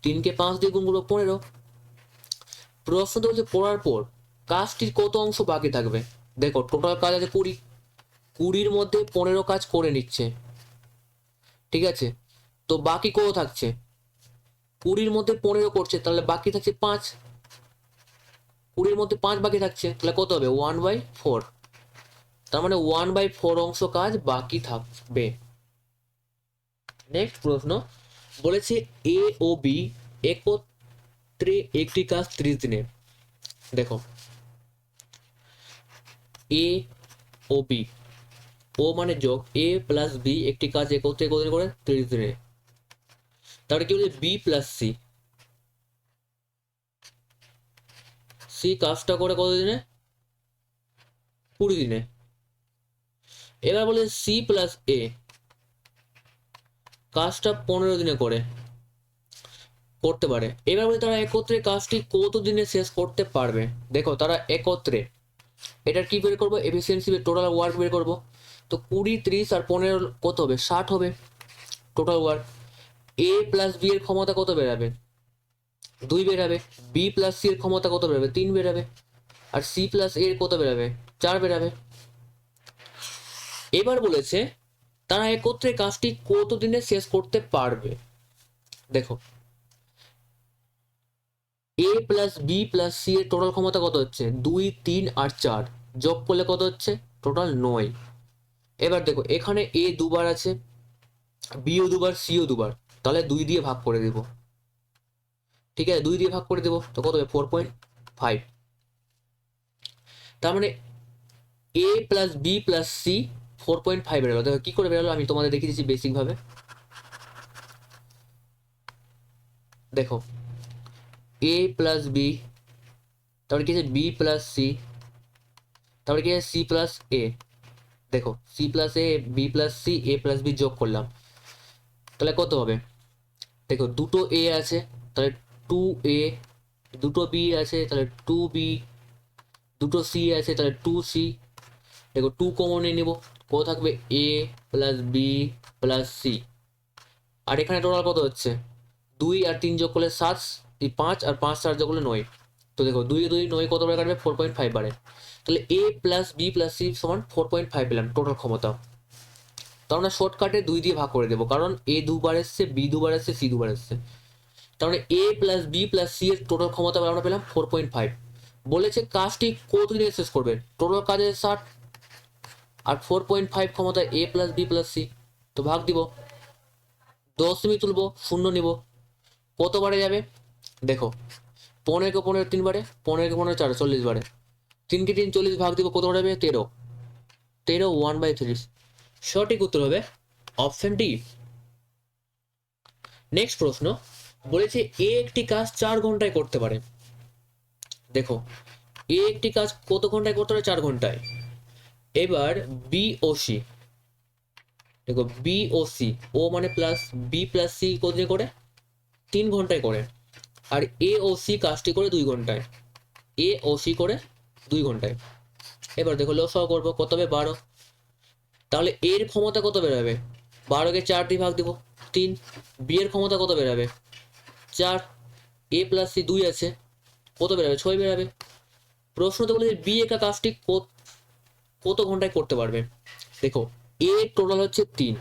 3 কে 5 দিয়ে গুণ করবো 15। প্রশ্নতে বলছে করার পর কাজটির কত অংশ বাকি থাকবে, দেখো টোটাল কাজ আছে 20, 20-র মধ্যে 15 কাজ করে নিচ্ছে, ঠিক আছে, তো বাকি কত থাকছে, 20-র মধ্যে 15 করছে, তাহলে বাকি থাকছে 5, 20-র মধ্যে 5 বাকি থাকছে, তাহলে কত হবে 1/4, তার মানে 1/4 অংশ কাজ বাকি থাকবে। নেক্সট প্রশ্ন বলেছে এ ও বি একত্রে একটি কাজ 30 দিনে, দেখো এ ও বি, ও মানে যোগ, এ প্লাস বি একটি কাজ একত্রে কতদিন করে 30 দিনে, তাহলে কি বলছে বি প্লাস সি, সি কাজটা করে কত দিনে 20 দিনে। এবার বলে সি প্লাস এ কাজটা 15 দিনে করতে পারে। এবার বলে তারা একত্রে কাজটি কত দিনে শেষ করতে পারবে, দেখো তারা একত্রে এটার কি বের করবো, এফিসিয়েন্সি টোটাল ওয়ার্ক বের করবো, তো 20 30 আর 15 কত হবে 60 হবে টোটাল ওয়ার্ক। এ প্লাস বি এর ক্ষমতা কত বেরাবে 2 বেরাবে, বি প্লাস সি এর ক্ষমতা কত বেরাবে 3 বেরাবে, আর সি প্লাস এর কত বেরাবে 4 বেরাবে। এবার বলেছে তারা একত্রে কাজটি কত দিনে শেষ করতে পারবে, দেখো এ প্লাস বি প্লাস সি এর টোটাল ক্ষমতা কত হচ্ছে 2 3 আর 4, যোগ করলে কত হচ্ছে টোটাল 9। এবার দেখো এখানে এ দুবার আছে, বিও দুবার, সিও দুবার, তাহলে 2 দিয়ে ভাগ করে দেব, ঠিক আছে 2 দিয়ে ভাগ করে দেব, তো কত হবে 4.5, তার মানে এ প্লাস বি প্লাস সি 4.5 বেরোলো। দেখো কি করে বেরোলো আমি তোমাদের দেখিয়ে দিচ্ছি বেসিক ভাবে, দেখো এ প্লাস বি, তারপরে কি আছে বি প্লাস সি, তারপরে কি আছে সি প্লাস এ, দেখো C plus A B plus C A plus B যোগ করলাম, তাহলে কত হবে, দেখো দুটো এ আছে তাহলে 2a, দুটো বি আছে তাহলে 2b, দুটো সি আছে তাহলে 2c, দেখো 2 কমন নিয়ে নেবো, কত থাকবে এ প্লাস বি প্লাস সি, আর এখানে টোটাল কত হচ্ছে 2 আর 3 যোগ করলে 7, 5 আর 5 4 যোগ করলে 9, তো দেখো 2 2 9 কত বারে কাটবে 4.5 বারে, তাহলে এ প্লাস বি প্লাস সি সমান 4.5 পেলাম টোটাল ক্ষমতা। তার মানে শর্টকাটে 2 দিয়ে ভাগ করে দেবো, কারণ এ দুবার এসছে, বি দুবার এসছে, সি দুবার এসছে। তার মানে এ প্লাস বি প্লাস সি এর টোটাল ক্ষমতা আমরা পেলাম 4.5। বলেছে কাজটি কত দিনে শেষ করবে, টোটাল কাজের 60 আর 4.5 ক্ষমতা এ প্লাস বি প্লাস সি। তো ভাগ দিব, দশমিক তুলবো, শূন্য নিব, কতবারে যাবে দেখো, 15 কে 15 3 বারে, 15 কে 15 4 40 বারে, 3 কে 3 40 ভাগ দিব, কত যাবে 13, 13 1/3। সঠিক উত্তর হবে অপশন ডি। নেক্সট প্রশ্ন বলেছে এ একটি কাজ 4 ঘন্টায় করতে পারে। দেখো এ একটি কাজ কত ঘন্টায় করতে পারে, 4 ঘন্টায়। এবার বি ও সি, দেখো বি ও সি, ও মানে প্লাস, বি প্লাস সি কতদিনে করে, 3 ঘন্টায় করে। আর এ ও সি কাজটি করে 2 ঘন্টায়, এ ও সি করে 2 ঘন্টায়। এবার দেখো লসাগু করবো, কত হবে 12। তাহলে এর ক্ষমতা কত বেরোবে, 12কে 4 দিয়ে ভাগ দিব 3। বি এর ক্ষমতা কত বেরোবে 4, এ প্লাস সি 2 আছে, কত বেরোবে 6 বেরোবে। প্রশ্নতে বলেছে বি একা কাজটি কত ঘন্টায় করতে পারবে। দেখো এ টোটাল হচ্ছে 3,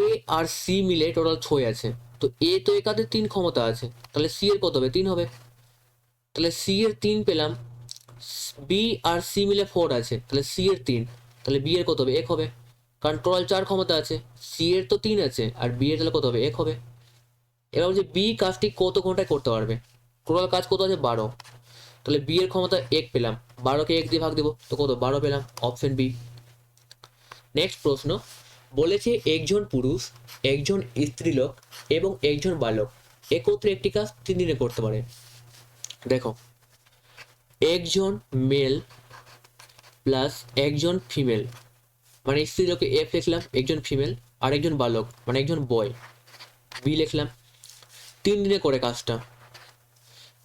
এ আর সি মিলে টোটাল 6 আছে, তো এ তো একাতে 3 ক্ষমতা আছে, তাহলে সি এর কত হবে 3 হবে। তাহলে সি এর 3 পেলাম, বি আর সি মিলে 4 আছে, তাহলে সি এর 3, তাহলে বি এর কত হবে 1 হবে, কারণ টোটাল 4 ক্ষমতা আছে, সি এর তো 3 আছে, আর বি এর তাহলে কত হবে 1 হবে। এবার বলছে বি কাজটি কত ঘন্টায় করতে পারবে, টোটাল কাজ কত আছে 12, তাহলে বি এর ক্ষমতা 1 পেলাম, 12কে 1 দিয়ে ভাগ দিব, তো কত 12 পেলাম, অপশন বি। নেক্সট প্রশ্ন বলেছে একজন পুরুষ, একজন স্ত্রীলোক এবং একজন বালক একত্রে একটি কাজ 3 দিনে করতে পারে। দেখো একজন মেল প্লাস একজন ফিমেল, মানে স্ত্রীলোকে এফ লিখলাম, একজন ফিমেল, আর একজন বালক মানে একজন বয় বি লিখলাম, 3 দিনে করে কাজটা।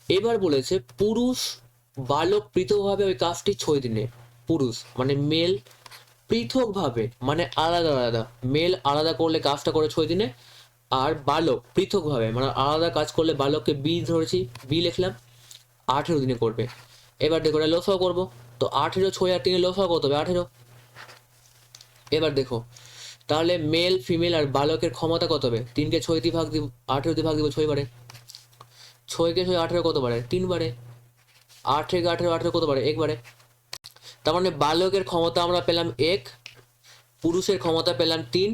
এবার বলেছে পুরুষ বালক পৃথকভাবে ওই কাজটি 6 দিনে, পুরুষ মানে মেল পৃথকভাবে মানে আলাদা আলাদা, মেল আলাদা করলে কাজটা করে 6 দিনে, আর বালক পৃথকভাবে মানে আলাদা কাজ করলে বালককে বি ধরেছি, বি লিখলাম, 18 দিনে করবে। এবার দেখো এটা লসাগু করবো, তো 18 6 আর 3 লসাগু কত হবে 18। এবার দেখো তাহলে মেল ফিমেল আর বালকের ক্ষমতা কত হবে, 3কে 6 দিয়ে ভাগ দিব, 18 দিয়ে ভাগ দিব 6 বারে, 6কে 6 18 কত বারে 3 বারে, 8 থেকে 18 18 কত বারে 1 বারে। তার মানে বালকের ক্ষমতা আমরা পেলাম 1, পুরুষের ক্ষমতা পেলাম 3।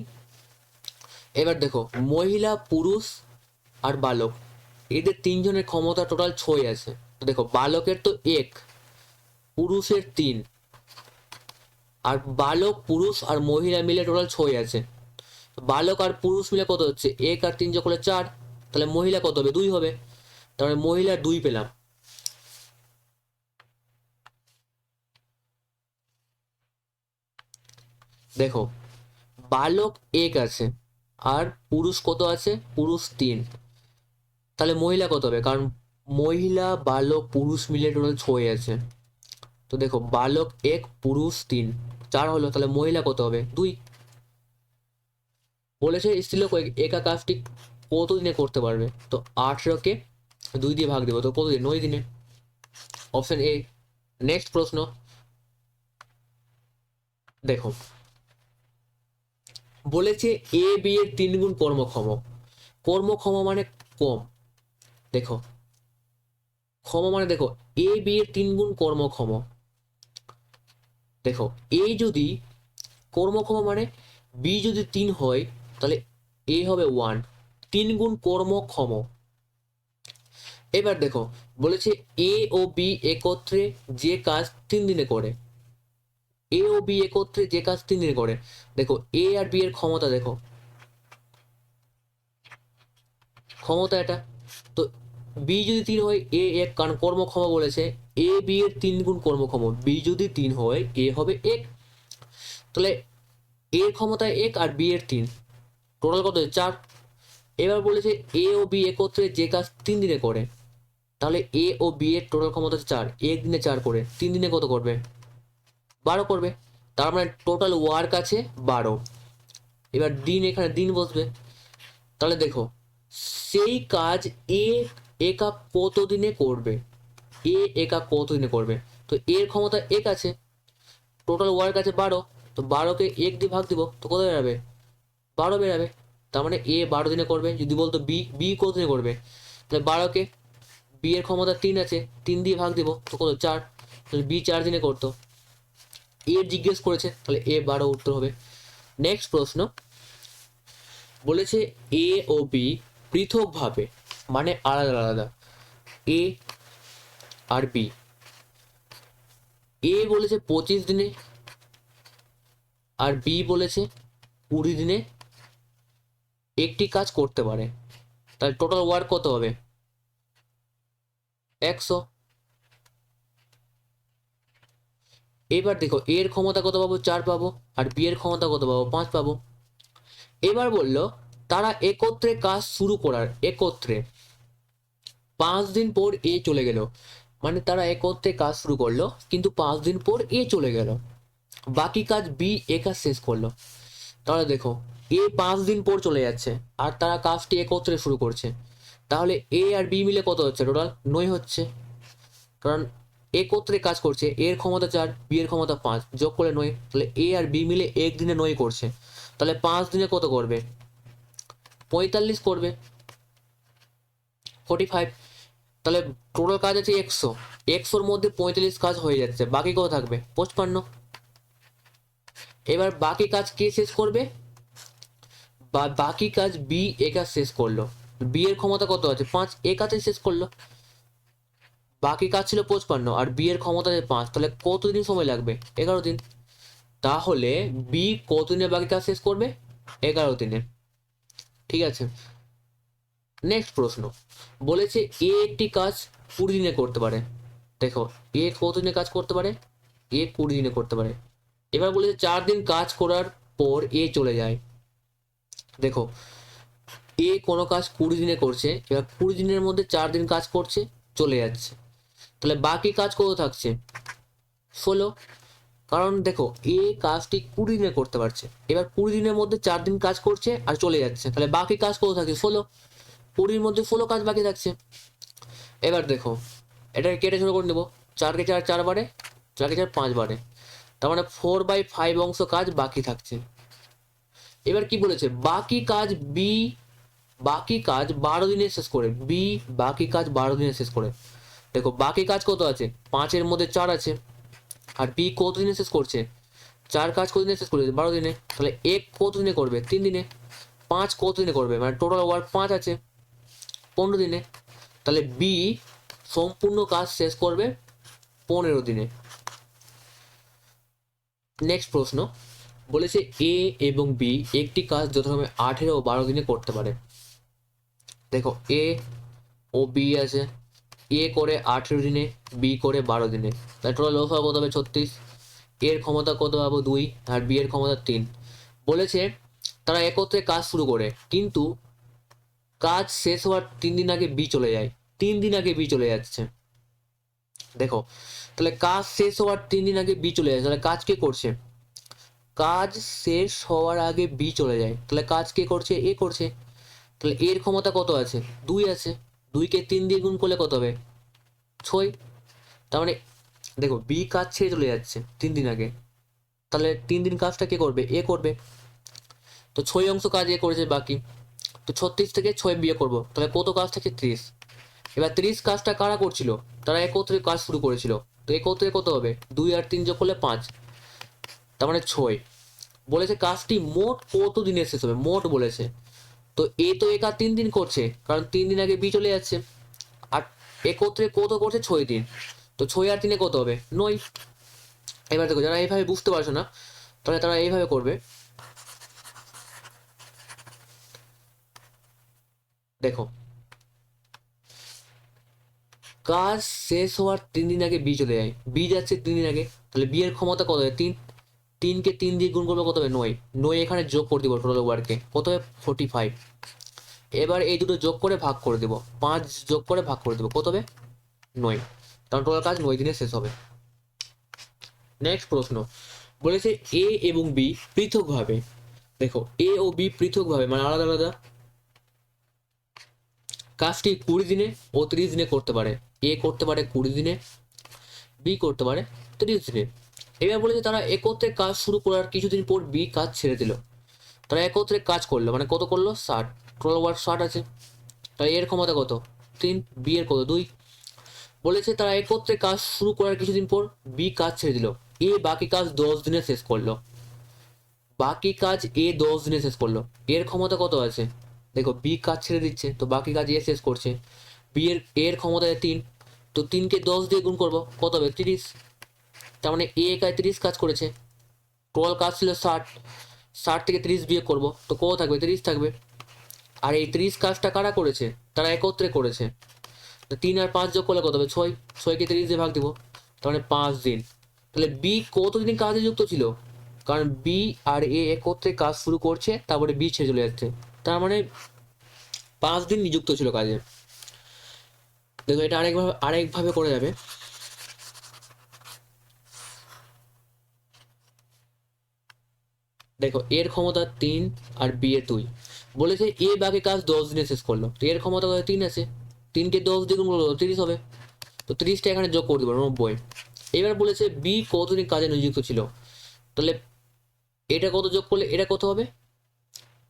এবার দেখো মহিলা পুরুষ আর বালক এদের 3 জনের ক্ষমতা টোটাল 6 আছে। তো দেখো বালকের তো 1, পুরুষের 3, আর বালক পুরুষ আর মহিলা মিলে টোটাল 6 আছে। বালক আর পুরুষ মিলে কত হচ্ছে 1 আর 3 যোগ করলে 4, তাহলে মহিলা কত হবে 2 হবে, তাহলে মহিলা 2 পেলাম। দেখো বালক 1 আছে আর পুরুষ কত আছে, পুরুষ 3, তাহলে মহিলা কত হবে, কারণ মহিলা বালক পুরুষ মিলে টোটাল 6 আছে। তো দেখো বালক 1 পুরুষ 3, 4 হলো, তাহলে মহিলা কত হবে 2। বলেছে স্ত্রীলোক একা কাজটি কত দিনে করতে পারবে, তো 18কে 2 দিয়ে ভাগ দেবো, তো কত দিন 9 দিনে, অপশন এ। নেক্সট প্রশ্ন দেখো বলেছে এ বি এর 3 গুণ কর্মক্ষম, কর্মক্ষম মানে কম, দেখো ক্ষম মানে দেখো এ বি এর 3 গুণ কর্মক্ষম। দেখো এ যদি কর্মক্ষম মানে বি যদি 3 হয় তাহলে এ হবে 1, 3 গুণ কর্মক্ষম। এবার দেখো বলেছে এ ও বি একত্রে যে কাজ 3 দিনে করে, এ ও বি একত্রে যে কাজ 3 দিনে করে। দেখো এ আর বি এর ক্ষমতা, দেখো ক্ষমতা এটা, তো বি যদি 3 হয় এ 1, কারণ কর্মক্ষম বলেছে এ বি এর 3 গুণ কর্মক্ষম, বি যদি 3 হয় এ হবে 1, তাহলে এর ক্ষমতা 1 আর বি এর 3, টোটাল কত 4। এবার বলেছে এ ও বি একত্রে যে কাজ 3 দিনে করে, তাহলে এ ও বি এর টোটাল ক্ষমতা 4, 1 দিনে 4 করে 3 দিনে কত করবে 12 করবে, তার মানে টোটাল ওয়ার্ক আছে 12। এবার দিন এখানে দিন বসবে, তাহলে দেখো সেই কাজ এ একা কত দিনে করবে, এ একা কত দিনে করবে, তো এর ক্ষমতা 1 আছে, টোটাল ওয়ার্ক আছে 12, তো 12কে 1 দিয়ে ভাগ দিব, তো কত বেরাবে? 12 বেরাবে। তার মানে এ 12 দিনে করবে। যদি বলতো বি কত দিনে করবে, তাহলে 12কে, বি এর ক্ষমতা 3 আছে, 3 দিয়ে ভাগ দিব, তো কত? 4। তাহলে বি 4 দিনে করতো। এ জিজ্ঞেস করেছে, তাহলে এ 12 উত্তর হবে। নেক্সট প্রশ্ন বলেছে এ ও বি পৃথকভাবে মানে আলাদা আলাদা, এ আর বি। এ বলেছে 25 দিনে আর বি বলেছে 20 দিনে একটি কাজ করতে পারে। তাহলে টোটাল ওয়ার্ক কত হবে? 100। এবার দেখো এর ক্ষমতা কত পাবো? 4 পাবো। আর বি এর ক্ষমতা কত পাবো? 5 পাবো। এবার বললো তারা একত্রে কাজ শুরু করার, একত্রে 5 দিন পর এ চলে গেল। মানে তারা একত্রে কাজ শুরু করলো, কিন্তু 5 দিন পর এ চলে গেল, বাকি কাজ বি একা শেষ করলো। তাহলে দেখো এ 5 দিন পর চলে যাচ্ছে আর তারা কাজটি একত্রে শুরু করছে, তাহলে এ আর বি মিলে কত হচ্ছে? টোটাল 9 হচ্ছে। কারণ একত্রে কাজ করছে, এর ক্ষমতা 4, বি এর ক্ষমতা 5, যোগ করলে 9। তাহলে এ আর বি মিলে একদিনে 9 করছে। তাহলে 5 দিনে কত করবে? 45 করবে, 45। তাহলে টোটাল কাজ আছে 100, 100-র মধ্যে 45 কাজ হয়ে যাচ্ছে, বাকি কত থাকবে? 55। এবার বাকি কাজ কে শেষ করবে? বাকি কাজ বি একা শেষ করলো। বি এর ক্ষমতা কত আছে? 5, একাতে শেষ করলো। বাকি কাজ ছিল 55 আর বি এর ক্ষমতা আছে 5, তাহলে কতদিন সময় লাগবে? 11 দিন। তাহলে বি কত দিনে বাকি কাজ শেষ করবে? 11 দিনে। ঠিক আছে। নেক্সট প্রশ্ন বলেছে এ একটি কাজ 20 দিনে করতে পারে। দেখো এ কত দিনে কাজ করতে পারে? এ 20 দিনে করতে পারে। এবার বলেছে 4 দিন কাজ করার পর এ চলে যায়। দেখো এ কোনো কাজ 20 দিনে করছে, এবার 20 দিনের মধ্যে 4 দিন কাজ করছে, চলে যাচ্ছে, তাহলে বাকি কাজ কত থাকছে? 16। কারণ দেখো এ কাজটি 20 দিনে করতে পারছে, এবার 20 দিনের মধ্যে 4 দিন কাজ করছে আর চলে যাচ্ছে, তাহলে বাকি কাজ কত থাকে? 16। 20-র মধ্যে 16 কাজ বাকি থাকছে। এবার দেখো এটাকে কেটে ছোট করে নেবো, 4কে 4 4 বারে, 4কে 4 5 বারে, তার মানে 4/5 অংশ কাজ বাকি থাকছে। এবার কি বলেছে? বাকি কাজ বি, বাকি কাজ 12 দিনে শেষ করে, বি বাকি কাজ 12 দিনে শেষ করে। দেখো বাকি কাজ কত আছে? 5-এর মধ্যে 4 আছে, আর বি কত দিনে শেষ করছে? 4 কাজ কত দিনে শেষ করছে? 12 দিনে। তাহলে এক কত দিনে করবে? 3 দিনে। 5 কত দিনে করবে? মানে টোটাল ওয়ার্ক 5 আছে, 15 দিনে। তাহলে বি সম্পূর্ণ কাজ শেষ করবে 15 দিনে। নেক্সট প্রশ্ন বলেছে এ এবং বি একটি কাজ যথাক্রমে 18 ও 12 দিনে করতে পারে। দেখো এ ও বি আছে, এ করে 18 দিনে, বি করে 12 দিনে, তাই টোটাল লসাগু কত হবে? 36। এর ক্ষমতা কত পাবো? 2, আর বি এর ক্ষমতা 3। বলেছে তারা একত্রে কাজ শুরু করে, কিন্তু কাজ শেষ হওয়ার 3 দিন আগে বি চলে যায়। 3 দিন আগে বি চলে যাচ্ছে। দেখো তাহলে কাজ শেষ হওয়ার 3 দিন আগে বি চলে যাচ্ছে, তাহলে কাজ কে করছে? কাজ শেষ হওয়ার আগে বি চলে যায়, তাহলে কাজ কে করছে? এ করছে। তাহলে এর ক্ষমতা কত আছে? 2 আছে, 2কে 3 দিয়ে গুণ করলে কত হবে? 6। তার মানে দেখো বি কাজ ছেড়ে চলে যাচ্ছে 3 দিন আগে, তাহলে 3 দিন কাজটা কে করবে? এ করবে। তো 6 অংশ কাজ এ করেছে বাকি, তো 36 থেকে 6 বিয়ে করব, তাহলে কত কাজ থেকে? 30। এবার 30 কাজটা কারা করছিল? তারা একত্রে কাজ শুরু করেছিল, তো একত্রে কত হবে? 2 আর 3 যোগ করলে 5, তার মানে 6। বলেছে কাজটি মোট কত দিনে শেষ হবে? মোট বলেছে, তো এ তো একা 3 দিন করছে, কারণ 3 দিন আগে বি চলে যাচ্ছে, আর একত্রে কত করছে? 6 দিন, তো 6 আর 3-এ কত হবে? 9। এবার দেখো যারা এইভাবে বুঝতে পারছো না, তাহলে তারা এইভাবে করবে। দেখো কাজ শেষ হওয়ার 3 দিন আগে বি চলে যায়, বি যাচ্ছে 3 দিন আগে, তাহলে বি এর ক্ষমতা কত হবে? 3। 3কে 3 দিয়ে গুণ করবে, কত হবে? 9। 9 এখানে যোগ করে দিব টোটাল ওয়ার্কে, কত হবে? 45। এবার এই দুটো যোগ করে ভাগ করে দেবো, 5 যোগ করে ভাগ করে দেবো, কত হবে? 9। কারণ টোটাল কাজ 9 দিনে শেষ হবে। নেক্সট প্রশ্ন বলেছে এ এবং বি পৃথকভাবে, দেখো এ ও বি পৃথকভাবে মানে আলাদা আলাদা কাজটি 20 দিনে ও 30 দিনে করতে পারে। এ করতে পারে 20 দিনে, বি করতে পারে 30 দিনে। এবার বলেছে তারা একত্রে কাজ শুরু করার কিছুদিন পর বি কাজ ছেড়ে দিল। তারা একত্রে কাজ করলো, মানে কত করলো? 60। টোটাল ওয়ার্ক 60 আছে, তাহলে এর ক্ষমতা কত? 3। বি এর কত? 2। বলেছে তারা একত্রে কাজ শুরু করার কিছুদিন পর বি কাজ ছেড়ে দিল, এ বাকি কাজ 10 দিনে শেষ করলো। বাকি কাজ এ 10 দিনে শেষ করলো, এর ক্ষমতা কত আছে? দেখো বি কাজ ছেড়ে দিচ্ছে, তো বাকি কাজ এ শেষ করছে। বি এর ক্ষমতা 3, তো 3কে 10 দিয়ে গুণ করবো, কত হবে? 30। তার মানে এ একাই 30 কাজ করেছে। টোটাল কাজ ছিল 60, 60 থেকে 30 বিয়োগ করবো, তো কত থাকবে? 30 থাকবে। আর এই 30 কাজটা কারা করেছে? তারা একত্রে করেছে। তো 3 আর 5 যোগ করলে কত হবে? 6। 6কে 30 দিয়ে ভাগ দিব, তার মানে 5 দিন। তাহলে বি কতদিন কাজে যুক্ত ছিল? কারণ বি আর এ একত্রে কাজ শুরু করছে, তারপরে বি ছেড়ে চলে যাচ্ছে, তার মানে 5 দিন নিযুক্ত ছিল কাজে। দেখো এটা আরেকভাবে করা যাবে। দেখো এর ক্ষমতা 3 আর বি এর 2। বলেছে এ বাকি কাজ 10 দিনে শেষ করলো, তো এর ক্ষমতা 3 আছে, 3কে 10 দিয়ে গুণ করলে 30 হবে, তো 30টা এখানে যোগ করে দেবো, 90। এবার বলেছে বি কতদিন কাজে নিযুক্ত ছিল, তাহলে এটা কত যোগ করলে এটা কত হবে?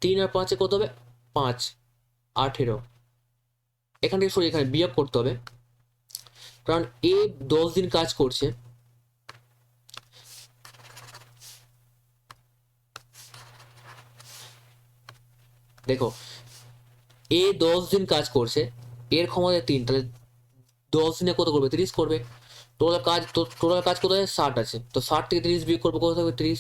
3 আর 5-এ কত হবে? 5, 18। এখান থেকে সরি এখানে বিয়োগ করতে হবে, কারণ এ 10 দিন কাজ করছে। দেখো এ 10 দিন কাজ করছে, এর ক্ষমতা 3, তাহলে 10 দিনে কত করবে? 30 করবে। টোটাল কাজ কত আছে? 60 আছে, তো 60 থেকে 30 বিয়োগ করবো, কত থাকবে? 30।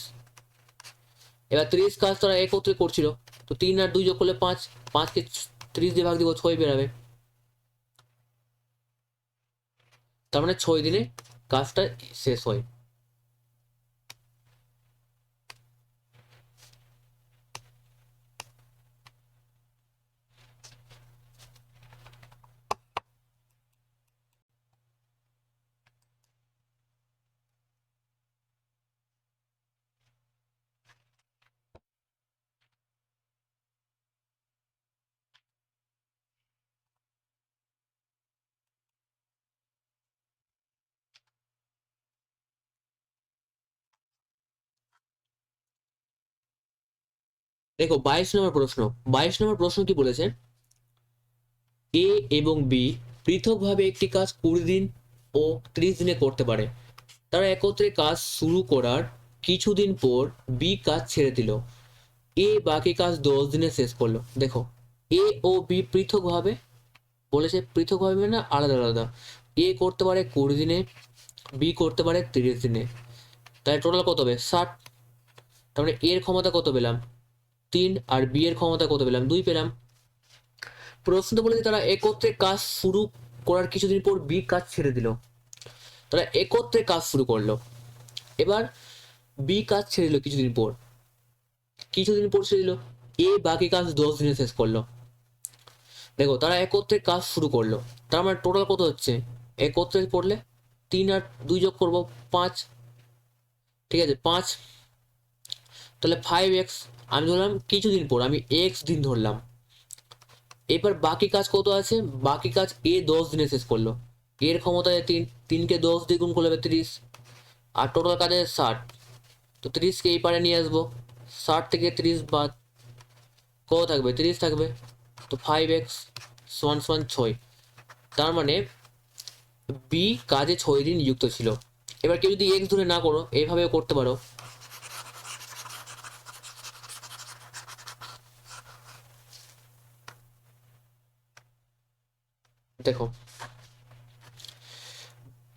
এবার 30 কাজ তারা একত্রে করছিল, তো 3 আর 2 যোগ করলে 5, 5কে 30 দিয়ে ভাগ দিব, 6 বেরাবে। তার মানে 6 দিনে কাজটা শেষ হয়। দেখো 22 নম্বর প্রশ্ন কি বলেছে? এ এবং বি পৃথকভাবে একটি কাজ 20 দিন ও 30 দিনে করতে পারে। তারা একত্রে কাজ শুরু করার কিছুদিন পর বি কাজ ছেড়ে দিল, এ বাকি কাজ 10 দিনে শেষ করলো। দেখো এ ও বি পৃথকভাবে, বলেছে পৃথকভাবে না আলাদা আলাদা। এ করতে পারে 20 দিনে, বি করতে পারে 30 দিনে, তাই টোটাল কত হবে? 60। তার মানে এর ক্ষমতা কত পেলাম? 3, আর বি এর ক্ষমতা কত পেলাম? 2 পেলাম। প্রশ্ন বলেছে তারা একত্রে কাজ শুরু করার কিছুদিন পর বি কাজ ছেড়ে দিল। তারা একত্রে কাজ শুরু করলো, এবার বি কাজ ছেড়ে দিল কিছুদিন পর ছেড়ে দিল, এ বাকি কাজ 10 দিনে শেষ করলো। দেখো তারা একত্রে কাজ শুরু করলো, তার মানে টোটাল কত হচ্ছে? একত্রে করলে 3 আর 2 যোগ করবো, 5। ঠিক আছে 5, তাহলে 5x। আমি ধরলাম কিছুদিন পর, আমি এক্স দিন ধরলাম। এবার বাকি কাজ কত আছে? বাকি কাজ এ 10 দিনে শেষ করলো, এর ক্ষমতা 3, 3কে 10 দিয়ে গুণ করলে হবে 30, আর টোটাল কাজ আছে 60, তো 30কে এই পারে নিয়ে আসবো, 60 থেকে 30 বাদ, কত থাকবে? 30 থাকবে, তো 5x সমান সমান 6। তার মানে বি কাজে 6 দিন নিযুক্ত ছিল। এবার কেউ যদি এক্স ধরে না করো, এইভাবেও করতে পারো। দেখো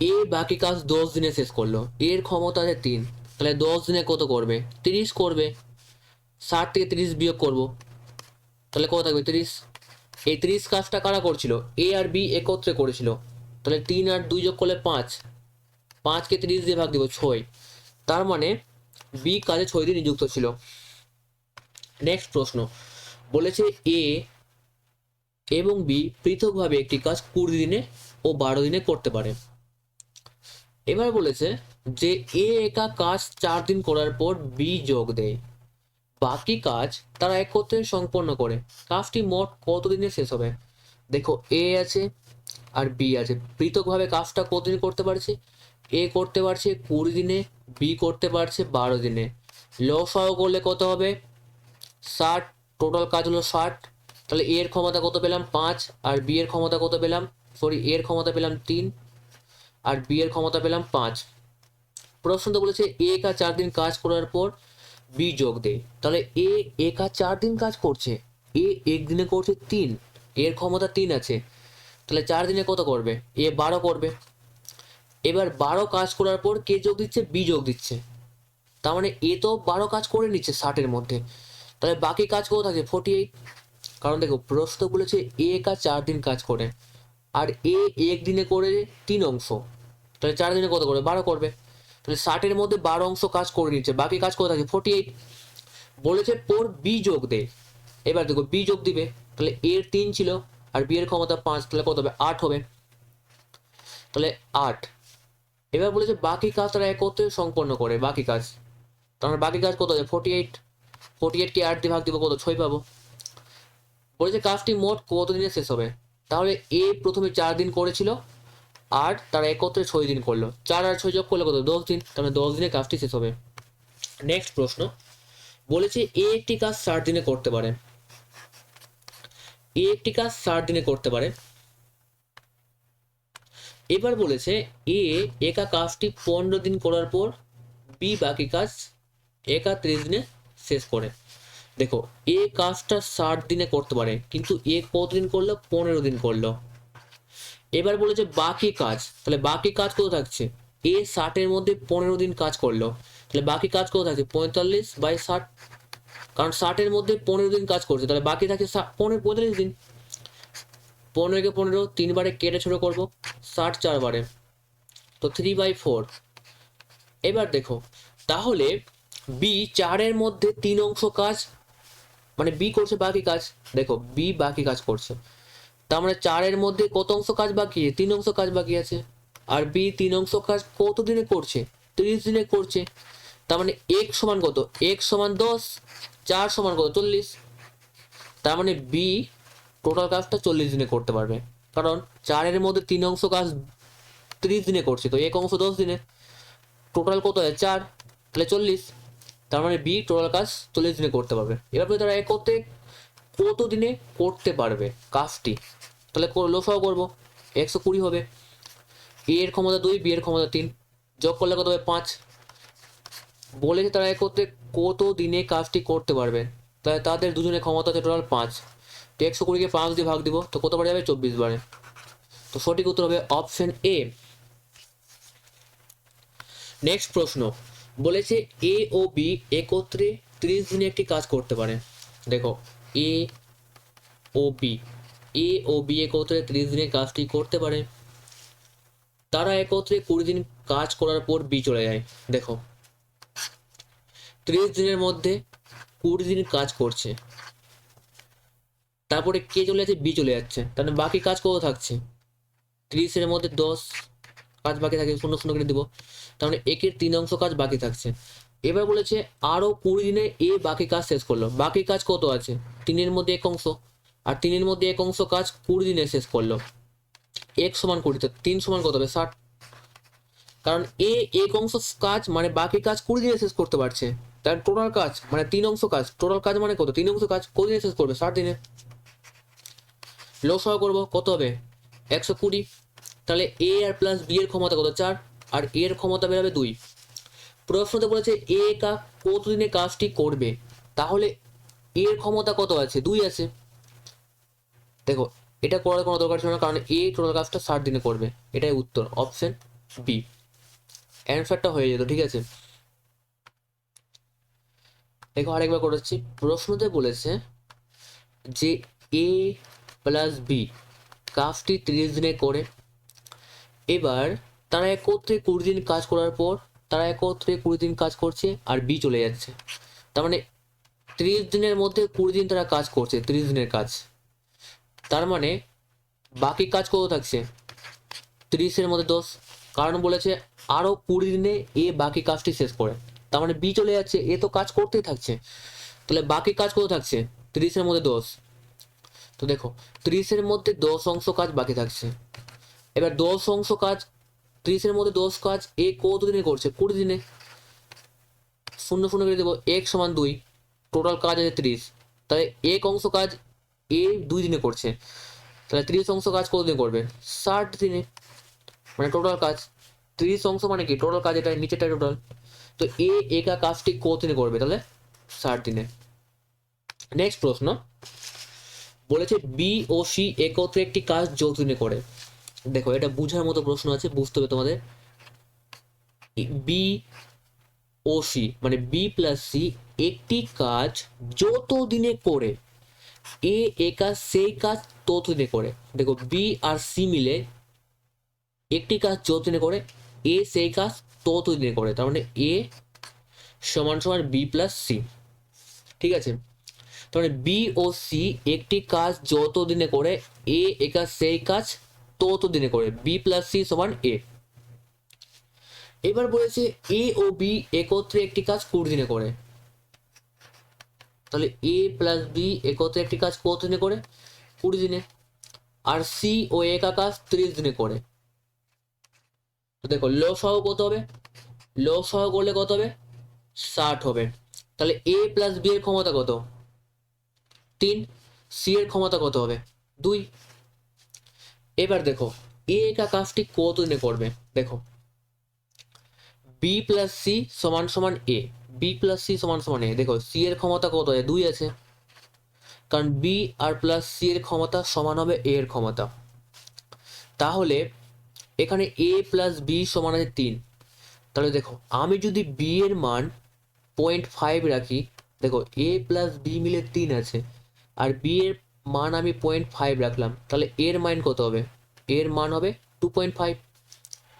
এ বাকি কাজ 10 দিনে শেষ করলো, এর ক্ষমতা আছে 3, তাহলে 10 দিনে কত করবে? 30 করবে। 60 থেকে 30 বিয়োগ করব, তাহলে কত থাকবে? 30। এই 30 কাজটা কারা করছিল? এ আর বি একত্রে করেছিল, তাহলে 3 আর 2 যোগ করলে 5, 5কে 30 দিয়ে ভাগ দিব, 6। তার মানে বি কাজে 6 দিন নিযুক্ত ছিল। নেক্সট প্রশ্ন বলেছে এ এবং বি পৃথকভাবে একটি কাজ 20 দিনে ও 12 দিনে করতে পারে। এবার বলেছে যে এ একা কাজ 4 দিন করার পর বি যোগ দেয়, বাকি কাজ তারা একত্রে সম্পন্ন করে। কাজটি মোট কত দিনে শেষ হবে? দেখো এ আছে আর বি আছে, পৃথকভাবে কাজটা কতদিন করতে পারছে? এ করতে পারছে 20 দিনে, বি করতে পারছে 12 দিনে। লসাগু করলে কত হবে? 60, টোটাল কাজ হলো 60। তাহলে এর ক্ষমতা কত পেলাম? 5, আর বি এর ক্ষমতা কত পেলাম? সরি, এর ক্ষমতা পেলাম 3 আর বি এর ক্ষমতা পেলাম 5। প্রশ্ন তো বলেছে এ কা 4 দিন কাজ করার পর বি যোগ দে। তাহলে এ কা 4 দিন কাজ করছে, এ এক দিনে করছে 3, এর ক্ষমতা 3 আছে, তাহলে 4 দিনে কত করবে? এ 12 করবে। এবার 12 কাজ করার পর কে যোগ দিচ্ছে? বি যোগ দিচ্ছে। তার মানে এ তো 12 কাজ করে নিচ্ছে 60-এর মধ্যে, তাহলে বাকি কাজ কত থাকে? 48। কারণ দেখো প্রশ্ন বলেছে এ কা 4 দিন কাজ করে, আর এ এক দিনে করে 3 অংশ, তাহলে 4 দিনে কত করবে? 12 করবে। তাহলে 60-এর মধ্যে 12 অংশ কাজ করে নিচ্ছে, বাকি কাজ কত থাকে? 48। বলেছে পর বি যোগ দে। এবার দেখো বি যোগ দিবে, তাহলে এর 3 ছিল আর বি এর ক্ষমতা 5, তাহলে কত হবে? 8 হবে। তাহলে 8। এবার বলেছে বাকি কাজ তারা একত্রে সম্পন্ন করে, বাকি কাজ, তার মানে বাকি কাজ কত হবে? 48। 48 কে 8 দিয়ে ভাগ দিব, কত? 6 পাবো। বলেছে কাজটি মোট কত দিনে শেষ হবে? তাহলে এ প্রথমে 4 দিন করেছিল, আর তারা একত্রে 6 দিন করলো, 4 আর 6 যোগ করলে কত? 10 দিন, তাহলে 10 দিনে কাজটি শেষ হবে। নেক্সট প্রশ্ন বলেছে এ একটি কাজ 60 দিনে করতে পারে, এ একটি কাজ 60 দিনে করতে পারে। এবার বলেছে এ একা কাজটি 15 দিন করার পর বি বাকি কাজ একা 30 দিনে শেষ করে। দেখো এ কাজটা 60 দিনে করতে পারে, কিন্তু এ কতদিন করলো? 15 দিন করলো। এবার বলেছে বাকি কাজ, তাহলে বাকি কাজ কত থাকছে? এ 60-এর মধ্যে 15 দিন কাজ করলো, তাহলে বাকি কাজ কত থাকছে? 45/60, কারণ 60-এর মধ্যে 15 দিন কাজ করছে, তাহলে বাকি থাকে 45 দিন। 15 কে 15 3 বারে কেটে ছোট করবো, 60 4 বারে, তো 3/4। এবার দেখো তাহলে বি 4-এর মধ্যে 3 অংশ কাজ, মানে বি করছে বাকি কাজ, দেখো বি বাকি কাজ করছে, তার মানে 4-এর মধ্যে কত অংশ কাজ বাকি? 3 অংশ কাজ বাকি আছে। আর বি 3 অংশ কাজ কত দিনে করছে? 30 দিনে করছে। তার মানে এক সমান কত? এক সমান 10, 4 সমান কত? 40। তার মানে বি টোটাল কাজটা 40 দিনে করতে পারবে, কারণ 4-এর মধ্যে 3 অংশ কাজ 30 দিনে করছে, তো এক অংশ 10 দিনে, টোটাল কত হয়? 4, তাহলে 40। তার মানে বি টোটাল কাজ 40 দিনে করতে পারবে। এবার তারা এক করতে কত দিনে করতে পারবে কাজটি? তাহলে লসাগু করবো, 120 হবে। এ এর ক্ষমতা 2, বি এর ক্ষমতা 3, যোগ করলে কত হবে? 5। বলেছে তারা এক করতে কত দিনে কাজটি করতে পারবে, তাহলে তাদের দুজনের ক্ষমতা আছে টোটাল 5, তো 120-কে 5 দিয়ে ভাগ দিব, তো কত বারে যাবে? 24 বারে। তো সঠিক উত্তর হবে অপশন এ। নেক্সট প্রশ্ন বলেছে এ ও বি একত্রে 30 দিনে একটি কাজ করতে পারে। দেখো এ ও বি, এ ও বি একত্রে 30 দিনে কাজটি করতে পারে। তারা একত্রে 20 দিন কাজ করার পর বি চলে যায়। দেখো 30 দিনের মধ্যে 20 দিন কাজ করছে, তারপরে কে চলে যাচ্ছে? বি চলে যাচ্ছে, তাহলে বাকি কাজ কত থাকছে? 30-এর মধ্যে 10 কাজ বাকি থাকে, 0 0 কেটে দিব, তার মানে একের 3 অংশ কাজ বাকি থাকছে। এবার বলেছে আরো 20 দিনে এ বাকি কাজ শেষ করলো, বাকি কাজ কত আছে? 3-এর মধ্যে 1 অংশ, আর 3-এর মধ্যে 1 অংশ কাজ 20 দিনে শেষ করলো, 1 সমান 20, তো 3 সমান কত হবে? 60। কারণ এ 1 অংশ কাজ মানে বাকি কাজ 20 দিনে শেষ করতে পারছে, তার টোটাল কাজ মানে 3 অংশ কাজ, টোটাল কাজ মানে কত? 3 অংশ কাজ কত দিনে শেষ করবে? 60 দিনে। লসাগু করবো, কত হবে? 120। তাহলে এ আর প্লাস বি এর ক্ষমতা কত? 4, আর এর ক্ষমতা বেরোবে 2। প্রশ্নতে বলেছে এ কত দিনে কাজটি করবে, তাহলে এর ক্ষমতা কত আছে? 2 আছে। দেখো এটা করার কোনো দরকার ছিল না, কারণ এ টোটাল কাজটা 60 দিনে করবে, এটাই উত্তর, অপশন বি। অ্যান্সারটা হয়ে যেত, ঠিক আছে। দেখো আরেকবার করাচ্ছি। প্রশ্নতে বলেছে যে এ প্লাস বি কাজটি 30 দিনে করে। এবার তারা একত্রে 20 দিন কাজ করার পর তারা একত্রে 20 দিন কাজ করছে আর বি চলে যাচ্ছে, তার মানে 30 দিনের মধ্যে 20 দিন তারা কাজ করছে, 30 দিনের কাজ, তার মানে বাকি কাজ কত থাকছে? 30-এর মধ্যে 10, কারণ বলেছে আরো 20 দিনে এ বাকি কাজটি শেষ করে, তার মানে বি চলে যাচ্ছে, এ তো কাজ করতেই থাকছে, তাহলে বাকি কাজ কত থাকছে? 30-এর মধ্যে 10। তো দেখো 30-এর মধ্যে 10 অংশ কাজ বাকি থাকছে। এবার 10 অংশ কাজ 30-এর মধ্যে 10 কাজ এ কত দিনে করছে? 20 দিনে। শূন্য শূন্য করে দেবো, এক সমান 2, টোটাল কাজ আছে 30, তাহলে এক অংশ কাজ এ 2 দিনে করছে, তাহলে 30 অংশ কাজ কত দিনে করবে? 60 দিনে। মানে টোটাল কাজ 30 অংশ মানে কি টোটাল কাজ, এটা নিচেটা টোটাল। তো এ একা কাজটি কত দিনে করবে? তাহলে 60 দিনে। নেক্সট প্রশ্ন বলেছে বি ও সি একত্রে একটি কাজ যত দিনে করে। দেখো এটা বুঝার মতো প্রশ্ন আছে, বুঝতে হবে তোমাদের। বি ও সি মানে বি প্লাস সি একটি কাজ যত দিনে করে এ একা সেই কাজ তত দিনে করে। দেখো বি আর সি মিলে একটি কাজ যত দিনে করে এ সেই কাজ তত দিনে করে, তার মানে এ সমান সমান বি প্লাস সি। ঠিক আছে, তার মানে বি ও সি একটি কাজ যত দিনে করে এ একা সেই কাজ তত দিনে করে, বি প্লাস সি সমান এ। এবার বলেছে এ ও বি একত্রে একটি কাজ 20 দিনে করে, তাহলে এ প্লাস বি একত্রে একটি কাজ কত দিনে করে? 20 দিনে। আর সি ও একা কাজ 30 দিনে করে। তো দেখো লসাগু কত হবে? লসাগু করলে কত হবে? 60 হবে। তাহলে এ প্লাস বি এর ক্ষমতা কত? 3। সি এর ক্ষমতা কত হবে? 2। এবার দেখো এ একা কাজটি কত দিনে করবে? দেখো বি প্লাস সি সমান সমান এ, বি প্লাস সি সমান সমান এ। দেখো সি এর ক্ষমতা কত আছে? 2 আছে, কারণ বি আর প্লাস সি এর ক্ষমতা সমান হবে এ এর ক্ষমতা। তাহলে এখানে এ প্লাস বি সমান আছে 3। তাহলে দেখো আমি যদি বি এর মান 0.5 রাখি, দেখো এ প্লাস বি মিলে 3 আছে, আর বি এর মান আমি 0.5 রাখলাম, তাহলে এর মান কত হবে? এর মান হবে 2.5।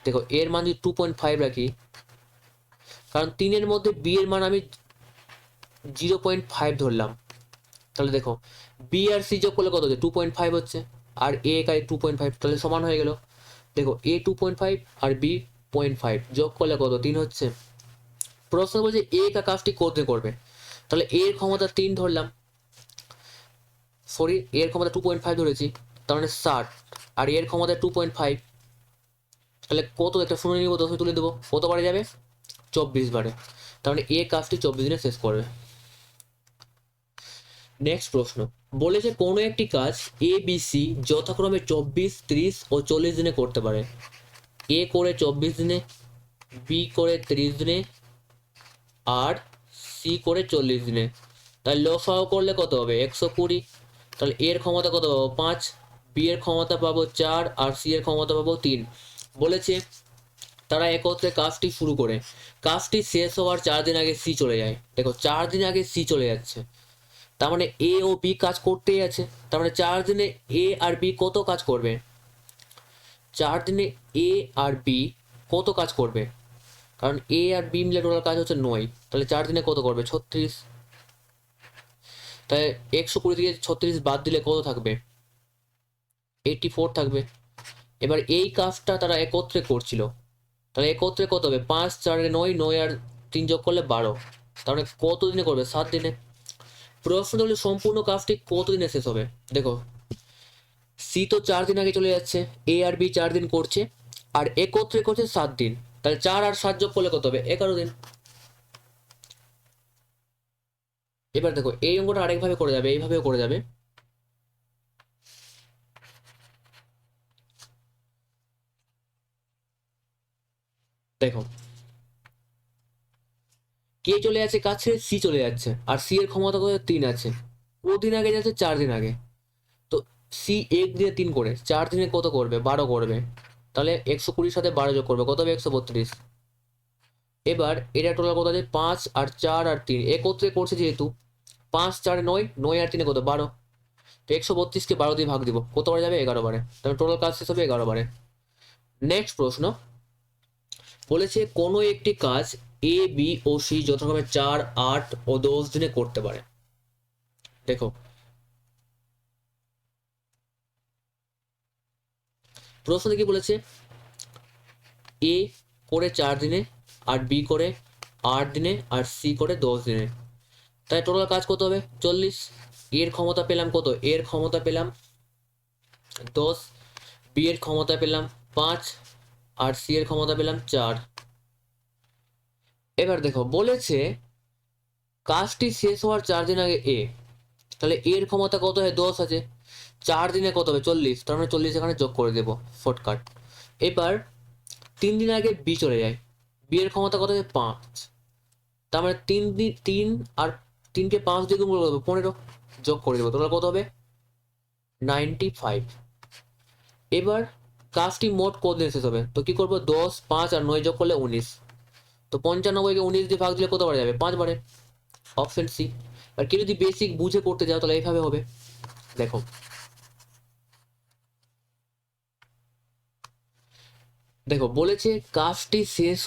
দেখো এর মান যদি 2.5 রাখি, কারণ 3-এর মধ্যে বি এর মান আমি 0.5 ধরলাম, তাহলে দেখো বি আর সি যোগ করলে কত হচ্ছে? 2.5 হচ্ছে, আর এ একাই 2.5, তাহলে সমান হয়ে গেল। দেখো এ 2.5 আর বি 0.5 যোগ করলে কত? 3 হচ্ছে। প্রশ্ন বলছে এ একা কাজটি করতে করবে, তাহলে এর ক্ষমতা 3 ধরলাম, সরি এর ক্ষমতা 2.5 ধরেছি, তার মানে 60, আর এর ক্ষমতা 2.5, তাহলে কত? একটা শূন্য নিব, 10 তুলে দেবো, কত বারে যাবে? 24 বারে। তার মানে এ কাজটি 24 দিনে শেষ করবে। নেক্সট প্রশ্ন বলেছে কোনো একটি কাজ এ বি সি যথাক্রমে 24, 30 ও 40 দিনে করতে পারে। এ করে 24 দিনে, বি করে 30 দিনে, আর সি করে 40 দিনে। তাহলে লসাগু করলে কত হবে? 120। তাহলে এর ক্ষমতা কত পাবো? 5, বি এর ক্ষমতা পাবো 4, আর সি এর ক্ষমতা পাবো 3। বলেছে তারা একত্রে কাজটি শুরু করে কাজটি শেষ হওয়ার 4 দিন আগে সি চলে যায়। দেখো 4 দিন আগে সি চলে যাচ্ছে, তার মানে এ ও বি কাজ করতেই আছে, তার মানে 4 দিনে এ আর বি কত কাজ করবে? 4 দিনে এ আর বি কত কাজ করবে? কারণ এ আর বি মিলে টোটাল কাজ হচ্ছে 9, তাহলে 4 দিনে কত করবে? 36। তাই 120 থেকে 36 বাদ দিলে কত থাকবে? 84 থাকবে। এবার এই কাজটা তারা একত্রে করছিল, তাহলে একত্রে কত হবে? 5 4 9, 9 আর 3 যোগ করলে 12, তাহলে কত দিনে করবে? 7 দিনে। প্রশ্ন হলো সম্পূর্ণ কাজটি কত দিনে শেষ হবে? দেখো সি তো 4 দিন আগে চলে যাচ্ছে, এ আর বি 4 দিন করছে, আর একত্রে করছে 7 দিন, তাহলে 4 আর 7 যোগ করলে কত হবে? 11 দিন। এবার দেখো এই অঙ্কটা আরেকভাবে করে যাবে, এইভাবেও করে যাবে। দেখো কে চলে যাচ্ছে কাছে? সি চলে যাচ্ছে, আর সি এর ক্ষমতা কত? 3 আছে। ও দিন আগে যাচ্ছে 4 দিন আগে, তো সি 1 দিনে 3 করে, 4 দিনে কত করবে? 12 করবে। তাহলে 120 সাথে 12 যোগ করবে, কত হবে? 132। এবার এটা টোটাল কত আছে? 5 আর 4 আর 3 একত্রে করছে যেহেতু, 5 4 9, 9 আর 3 কত? 12। তো 132কে 12 দিয়ে ভাগ দিব, কতবার যাবে? 11 বারে। তাহলে টোটাল কাজ শেষ হবে 11 বারে। নেক্সট প্রশ্ন বলেছে কোনো একটি কাজ এ বি ও সি যথাক্রমে 4, 8 ও 10 দিনে করতে পারে। দেখো প্রশ্ন কি বলেছে? এ করে 4 দিনে, আর বি করে 8 দিনে, আর সি করে 10 দিনে, তাই টোটাল কাজ কত হবে? 40। এর ক্ষমতা পেলাম কত? এর ক্ষমতা পেলাম 10, বি এর ক্ষমতা পেলাম 5, আর সি এর ক্ষমতা পেলাম 4। এবার দেখো বলেছে কাজটি শেষ হওয়ার 4 দিন আগে এ, তাহলে এর ক্ষমতা কত হয়? 10 আছে, 4 দিনে কত হবে? 40, তার মানে 40 এখানে যোগ করে দেবো শর্টকাট। এবার 3 দিন আগে বি চলে যায়, বি এর ক্ষমতা কত হবে? 5, তার মানে 3 আর 3কে 5 দিয়ে গুণ করবো 15, যোগ করে দেবো, তাহলে কত হবে? 95। এবার কাজটি মোট কতদিন শেষ হবে? তো কি করবো? 10, 5 আর 9 যোগ করলে 19, তো 95কে 19 দিয়ে ভাগ দিলে কত বার যাবে? 5 বারে, অপশন সি। আর কেউ যদি বেসিক বুঝে করতে যাও তাহলে এইভাবে হবে। দেখো দেখো বলেছে কাজটি শেষ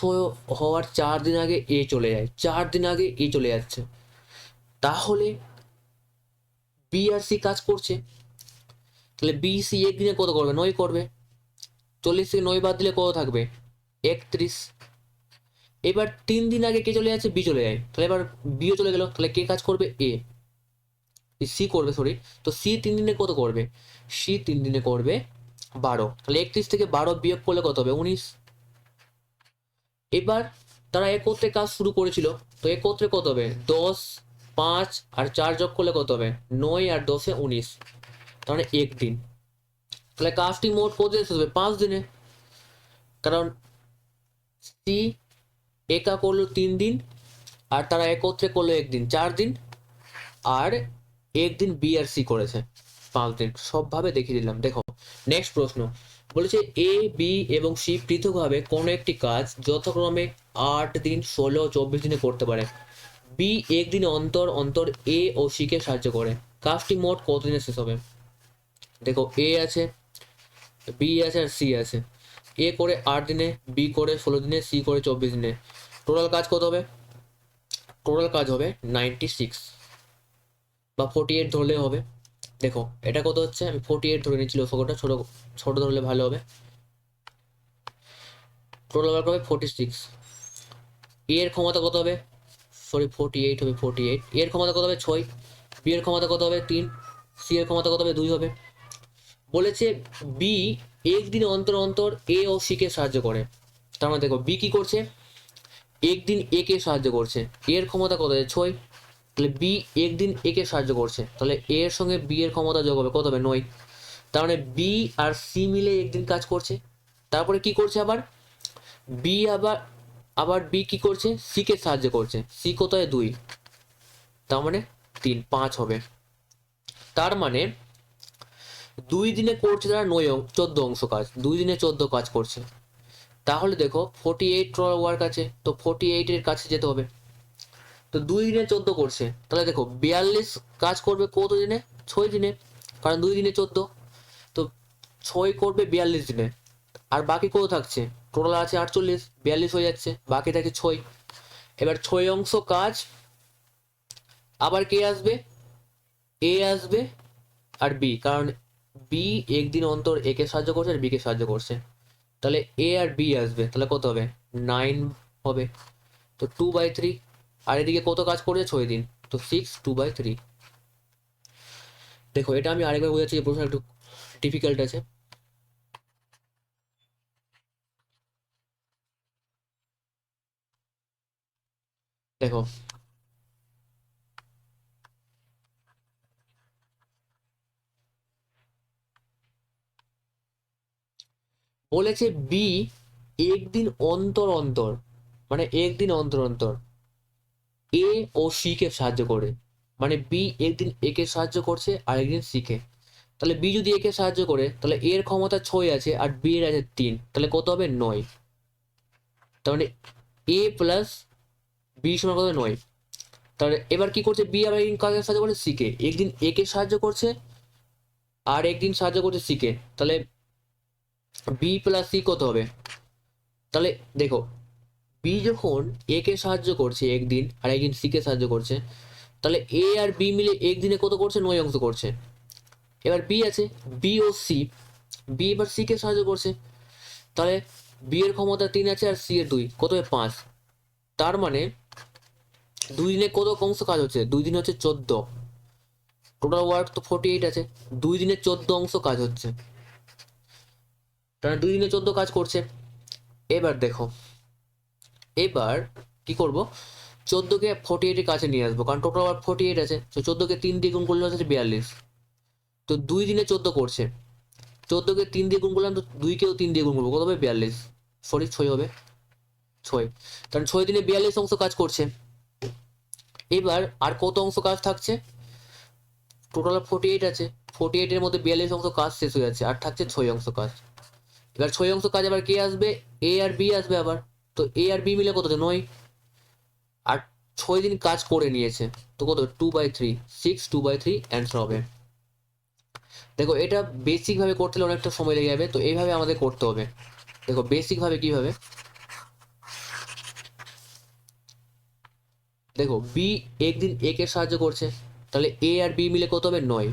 হওয়ার 4 দিন আগে এ চলে যায়, 4 দিন আগে এ চলে যাচ্ছে, তাহলে বি আর সি কাজ করছে, তাহলে বি সি একদিনে কত করবে? 9 করবে। 40 থেকে 9 বাদ দিলে কত থাকবে? 31। এবার 3 দিন আগে কে চলে যাচ্ছে? বি চলে যায়, তাহলে এবার বিও চলে গেল, তাহলে কে কাজ করবে? এ, সি করবে, সরি। তো সি 3 দিনে কত করবে? সি 3 দিনে করবে 12, তাহলে 31 থেকে 12 বিয়োগ করলে কত হবে? 19। এবার তারা একত্রে কাজ শুরু করেছিল, তো একত্রে কত হবে? 10, 5 আর 4 যোগ করলে কত হবে? 9 আর 10 19, তার মানে একদিন। তাহলে কাজটি মোট কতদিন শেষ হবে? 5 দিনে, কারণ সি একা করলো 3 দিন আর তারা একত্রে করলো একদিন, 4 দিন, আর একদিন বি আর সি করেছে 5 দিন। সবভাবে দেখিয়ে দিলাম। দেখো নেক্সট প্রশ্ন বলেছে এ বি এবং সি পৃথকভাবে কোনো একটি কাজ যথাক্রমে 8 দিন, 16 ও 24 দিনে করতে পারে। বি একদিন অন্তর অন্তর এ ও সি কে সাহায্য করে, কাজটি মোট কতদিনে শেষ হবে? দেখো এ আছে, বি আছে আর সি আছে। এ করে 8 দিনে, বি করে 16 দিনে, সি করে 24 দিনে, টোটাল কাজ কত হবে? টোটাল কাজ হবে 96 বা 48 ধরলে হবে। দেখো এটা কত হচ্ছে? আমি 48 ধরে নিচ্ছি, লসগটা ছোট ছোট ধরলে ভালো হবে। টোটাল বার হবে 46। এ এর ক্ষমতা কত হবে? সরি 48 হবে, 48। এর ক্ষমতা কত হবে? 6। বি এর ক্ষমতা কত হবে? 3। সি এর ক্ষমতা কত হবে? 2 হবে। বলেছে বি একদিন অন্তর অন্তর এ ও সি কে সাহায্য করে, তার মানে দেখো বি কি করছে? একদিন এ কে সাহায্য করছে, এর ক্ষমতা কত হবে? 6, তাহলে বি একদিন এ কে সাহায্য করছে, তাহলে এ এর সঙ্গে বি এর ক্ষমতা যোগ হবে কত হবে? 9। তার মানে বি আর সি মিলে একদিন কাজ করছে। তারপরে কি করছে আবার? বি আবার আবার বি কি করছে? সি কে সাহায্য করছে, সি কত হয়? 2, তার মানে 3, 5 হবে। তার মানে 2 দিনে করছে তারা 14 অংশ কাজ, 2 দিনে 14 কাজ করছে। তাহলে দেখো 48 টোটাল ওয়ার্ক আছে, তো 48 এর কাছে যেতে হবে। তো 2 দিনে 14 করছে, তাহলে দেখো 42 কাজ করবে কত দিনে? 6 দিনে, কারণ 2 দিনে 14, তো 6 করবে 42 দিনে। আর বাকি কত থাকছে? টোটাল আছে 48, 42 হয়ে যাচ্ছে, বাকি থাকে 6। এবার 6 অংশ কাজ আবার কে আসবে? এ আসবে আর বি, কারণ বি একদিন অন্তর এ কে সাহায্য করছে আর বি কে সাহায্য করছে, তাহলে এ আর বি আসবে, তাহলে কত হবে? 9 হবে। তো 2/3, আর এদিকে কত কাজ করছে? 6 দিন, তো 6 2/3। দেখো এটা আমি আরেকবার বোঝাচ্ছি, এই প্রশ্ন একটু ডিফিকাল্ট আছে। দেখো বলেছে বি একদিন অন্তর অন্তর, মানে একদিন অন্তর অন্তর এ ও সি কে সাহায্য করে, মানে বি একদিন এ কে সাহায্য করছে আর একদিন সি কে। তাহলে বি যদি এ কে সাহায্য করে তাহলে এর ক্ষমতা 6 আছে আর বি এর আছে 3, তাহলে কত হবে? 9। তার মানে এ প্লাস বি সমান কত? 9। তাহলে এবার কি করছে? বি আবার একদিন কাকে সাহায্য করছে? সি কে, একদিন এ কে সাহায্য করছে আর একদিন সাহায্য করছে সি কে, তাহলে বি প্লাস সি কত হবে? তাহলে দেখো বি যখন এ কে সাহায্য করছে একদিন আর একদিন সি কে সাহায্য করছে, তাহলে এ আর বি মিলে একদিনে কত করছে? 9 অংশ করছে। এবার বি আছে, বি ও সি, বি এবার সি কে সাহায্য করছে, তাহলে বি এর ক্ষমতা 3 আছে আর সি এর 2, কত হবে? 5। তার মানে 2 দিনে কত অংশ কাজ হচ্ছে? 2 দিনে হচ্ছে 14, টোটাল ওয়ার্ক তো 48 আছে, 2 দিনে 14 অংশ কাজ হচ্ছে, তার 2 দিনে 14 কাজ করছে। এবার দেখো, এবার কি করব, 14কে 48 এর কাছে নিয়ে আসবো, কারণ টোটাল আবার 48 আছে। তো 14কে 3 দিয়ে গুণ করলে হচ্ছে 42। তো 2 দিনে 14 করছে, 14কে 3 দিয়ে গুণ করলাম, তো 2কেও 3 দিয়ে গুণ করবো, কত হবে 42, সরি 6 হবে, 6, কারণ 6 দিনে 42 অংশ কাজ করছে। এবার আর কত অংশ কাজ থাকছে, টোটাল 48 আছে, 48 এর মধ্যে 42 অংশ কাজ শেষ হয়ে যাচ্ছে, আর থাকছে 6 অংশ কাজ। এবার 6 অংশ কাজ আবার কে আসবে, এ আর বি আসবে আবার। তো এ আর বি মিলে কত হচ্ছে 9, আর 6 দিন কাজ করে নিয়েছে, তো কত 2/3, 6 2/3 অ্যান্সার হবে। দেখো এটা বেসিক ভাবে করতে হলে অনেকটা সময় লেগে যাবে, তো এইভাবে আমাদের করতে হবে। দেখো বেসিক ভাবে কিভাবে, দেখো বি একদিন এ কে সাহায্য করছে, তাহলে এ আর বি মিলে কত হবে 9।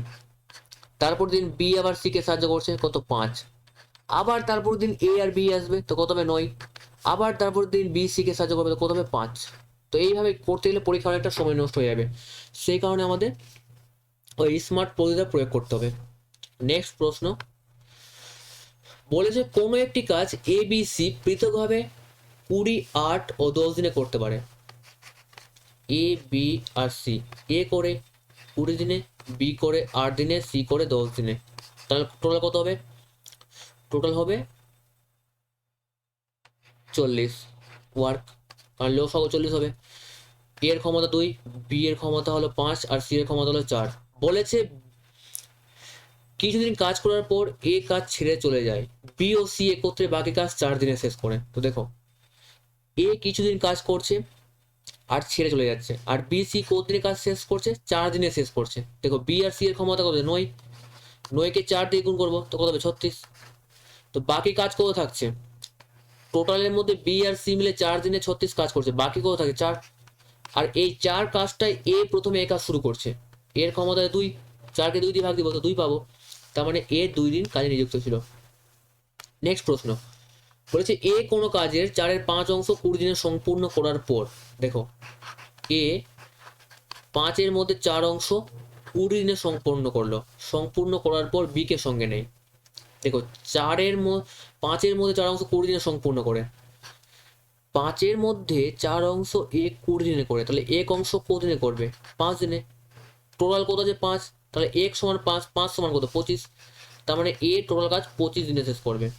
তারপর দিন বি আবার সি কে সাহায্য করছে, কত 5। আবার তারপর দিন এ আর বি আসবে, তো কত হবে 9। আবার তারপর দিন বি সি কে সাহায্য করবে, তো কত হবে 5। তো এইভাবে করতে গেলে পরীক্ষা অনেকটা সময় নষ্ট হয়ে যাবে, সেই কারণে আমাদের ওই স্মার্ট পদ্ধতিটা প্রয়োগ করতে হবে। নেক্সট প্রশ্ন বলেছে কোনো একটি কাজ এ বি সি পৃথকভাবে 20, 8 ও 10 দিনে করতে পারে। এ বি আর সি, এ করে 20 দিনে, বি করে 8 দিনে, সি করে 10 দিনে, তাহলে টোটাল কত হবে, টোটাল হবে 40 ওয়ার্ক, কারণ লসাগু 40 হবে। এ এর ক্ষমতা 2, বি এর ক্ষমতা হলো 5, আর সি এর ক্ষমতা হলো 4। বলেছে কিছুদিন কাজ করার পর এ কাজ ছেড়ে চলে যায়, বি ও সি একত্রে বাকি কাজ 4 দিনে শেষ করে। তো দেখো এ কিছুদিন কাজ করছে আর ছেড়ে চলে যাচ্ছে, আর বি সি কতদিনে কাজ শেষ করছে, 4 দিনে শেষ করছে। দেখো বি আর সি এর ক্ষমতা কত, 9, 9কে 4 দিয়ে গুণ করবো, তো কত হবে 36। তো বাকি কাজ কত থাকছে, টোটালের মধ্যে বি আর সি মিলে 4 দিনে 36 কাজ করছে, বাকি কত থাকে 4। আর এই 4 কাজটাই এ প্রথমে এ কাজ শুরু করছে, এর ক্ষমতায় 2, 4কে 2 দিয়ে ভাগ দিব, তো 2 পাবো, তার মানে এ 2 দিন কাজে নিযুক্ত ছিল। নেক্সট প্রশ্ন বলেছে এ কোনো কাজের 4-এর 5 অংশ 20 দিনে সম্পূর্ণ করার পর, দেখো এ 5-এর মধ্যে 4 অংশ 20 দিনে সম্পূর্ণ করার পর বি কে সঙ্গে নেই। দেখো 5-এর মধ্যে 4 অংশ 20 দিনে সম্পূর্ণ করে, 5-এর মধ্যে 4 অংশ এ 20 দিনে করে, তাহলে এক অংশ কদিনে করবে, 5 দিনে। টোটাল কত আছে 5, তাহলে এক সমান 5, 5 সমান কত 25, তার মানে এ টোটাল কাজ 25 দিনে শেষ করবে।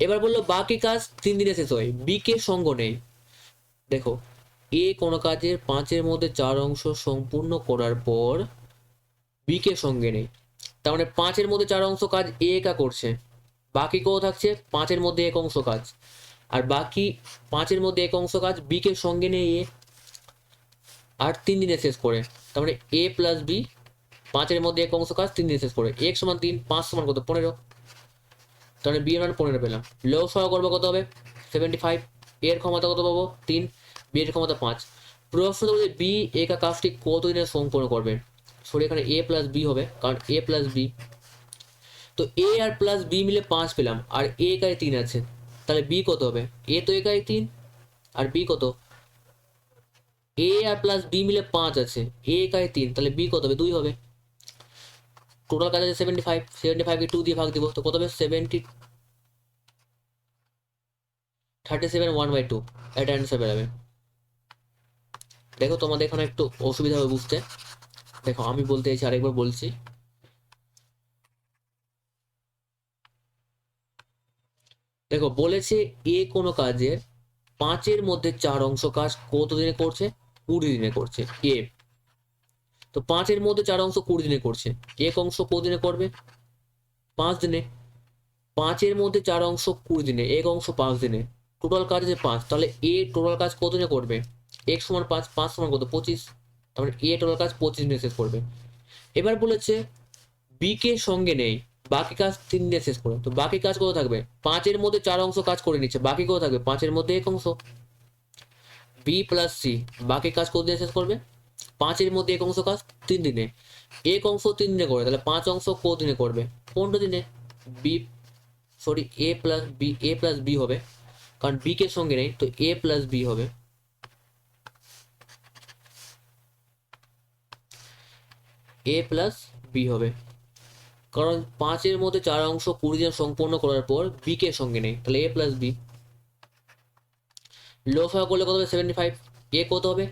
এবার বললো বাকি কাজ 3 দিনে শেষ হয়, বি কে সঙ্গ নেই। দেখো এ কোনো কাজের 5-এর মধ্যে 4 অংশ সম্পূর্ণ করার পর বি কে সঙ্গে নেই, তার মানে 5-এর মধ্যে 4 অংশ কাজ এ একা করছে, বাকি কত থাকছে 5-এর মধ্যে 1 অংশ কাজ, আর বাকি 5-এর মধ্যে 1 অংশ কাজ বি কে সঙ্গে নেই এ, আর 3 দিনে শেষ করে। তার মানে এ প্লাস বি, 5-এর মধ্যে 1 অংশ কাজ 3 দিনে শেষ করে, 1 সমান 3, 5 সমান কত 15, তাহলে বি এর মান 15 পেলাম। লব সহ করবো কত হবে 75, এর ক্ষমতা কত পাবো 3, বি এর ক্ষমতা 5। প্রশ্ন বলছে বি একা কাজটি কত দিনে সম্পূর্ণ করবে, সরি এখানে এ প্লাস বি হবে, কারণ এ প্লাস বি, তো এ আর প্লাস বি মিলে 5 পেলাম, আর এ একাই 3 আছে, তাহলে বি কত হবে, এ তো একাই 3, আর বি কত, এ আর প্লাস বি মিলে 5 আছে, এ একাই 3, তাহলে বি কত হবে 2 হবে। টোটাল কাজ আছে 75, 75কে 2 দিয়ে ভাগ দিব, তো কত হবে 70, 37 1/2, এটা অ্যান্সার বেরোবে। দেখো তোমাদের এখানে একটু অসুবিধা হবে বুঝতে, দেখো আমি বলতে চাইছি আরেকবার বলছি, দেখো বলেছে এ কোনো কাজের 5-এর মধ্যে 4 অংশ কাজ কত দিনে করছে, 20 দিনে করছে এ। তো 5-এর মধ্যে 4 অংশ 20 দিনে করছে, এক অংশ কত দিনে করবে 5 দিনে। 5-এর মধ্যে 4 অংশ 20 দিনে, এক অংশ 5 দিনে, টোটাল কাজ আছে 5, তাহলে এ টোটাল কাজ কত দিনে করবে, এক সমান 5, 5 সমান কত 25, তার মানে এ টোটাল কাজ 25 দিনে শেষ করবে। এবার বলেছে বি কে সঙ্গে নেই, বাকি কাজ 3 দিনে শেষ করে, তো বাকি কাজ কত থাকবে, 5-এর মধ্যে 4 অংশ কাজ করে নিচ্ছে, বাকি কত থাকবে 5-এর মধ্যে 1 অংশ, বি প্লাস সি, বাকি কাজ কত দিনে শেষ করবে, 5-এর মধ্যে 1 অংশ কাজ 3 দিনে, 1 অংশ 3 দিনে করে, তাহলে 5 অংশ কত দিনে করবে 15 দিনে। বি সরি এ প্লাস বি হবে, কারণ বি কে সঙ্গে নেই, তো এ প্লাস বি হবে, এ প্লাস বি হবে, কারণ 5-এর মধ্যে 4 অংশ 20 দিন সম্পূর্ণ করার পর বি কে সঙ্গে নেই, তাহলে এ প্লাস বি। লসাগু করলে কত হবে 75, এ কত হবে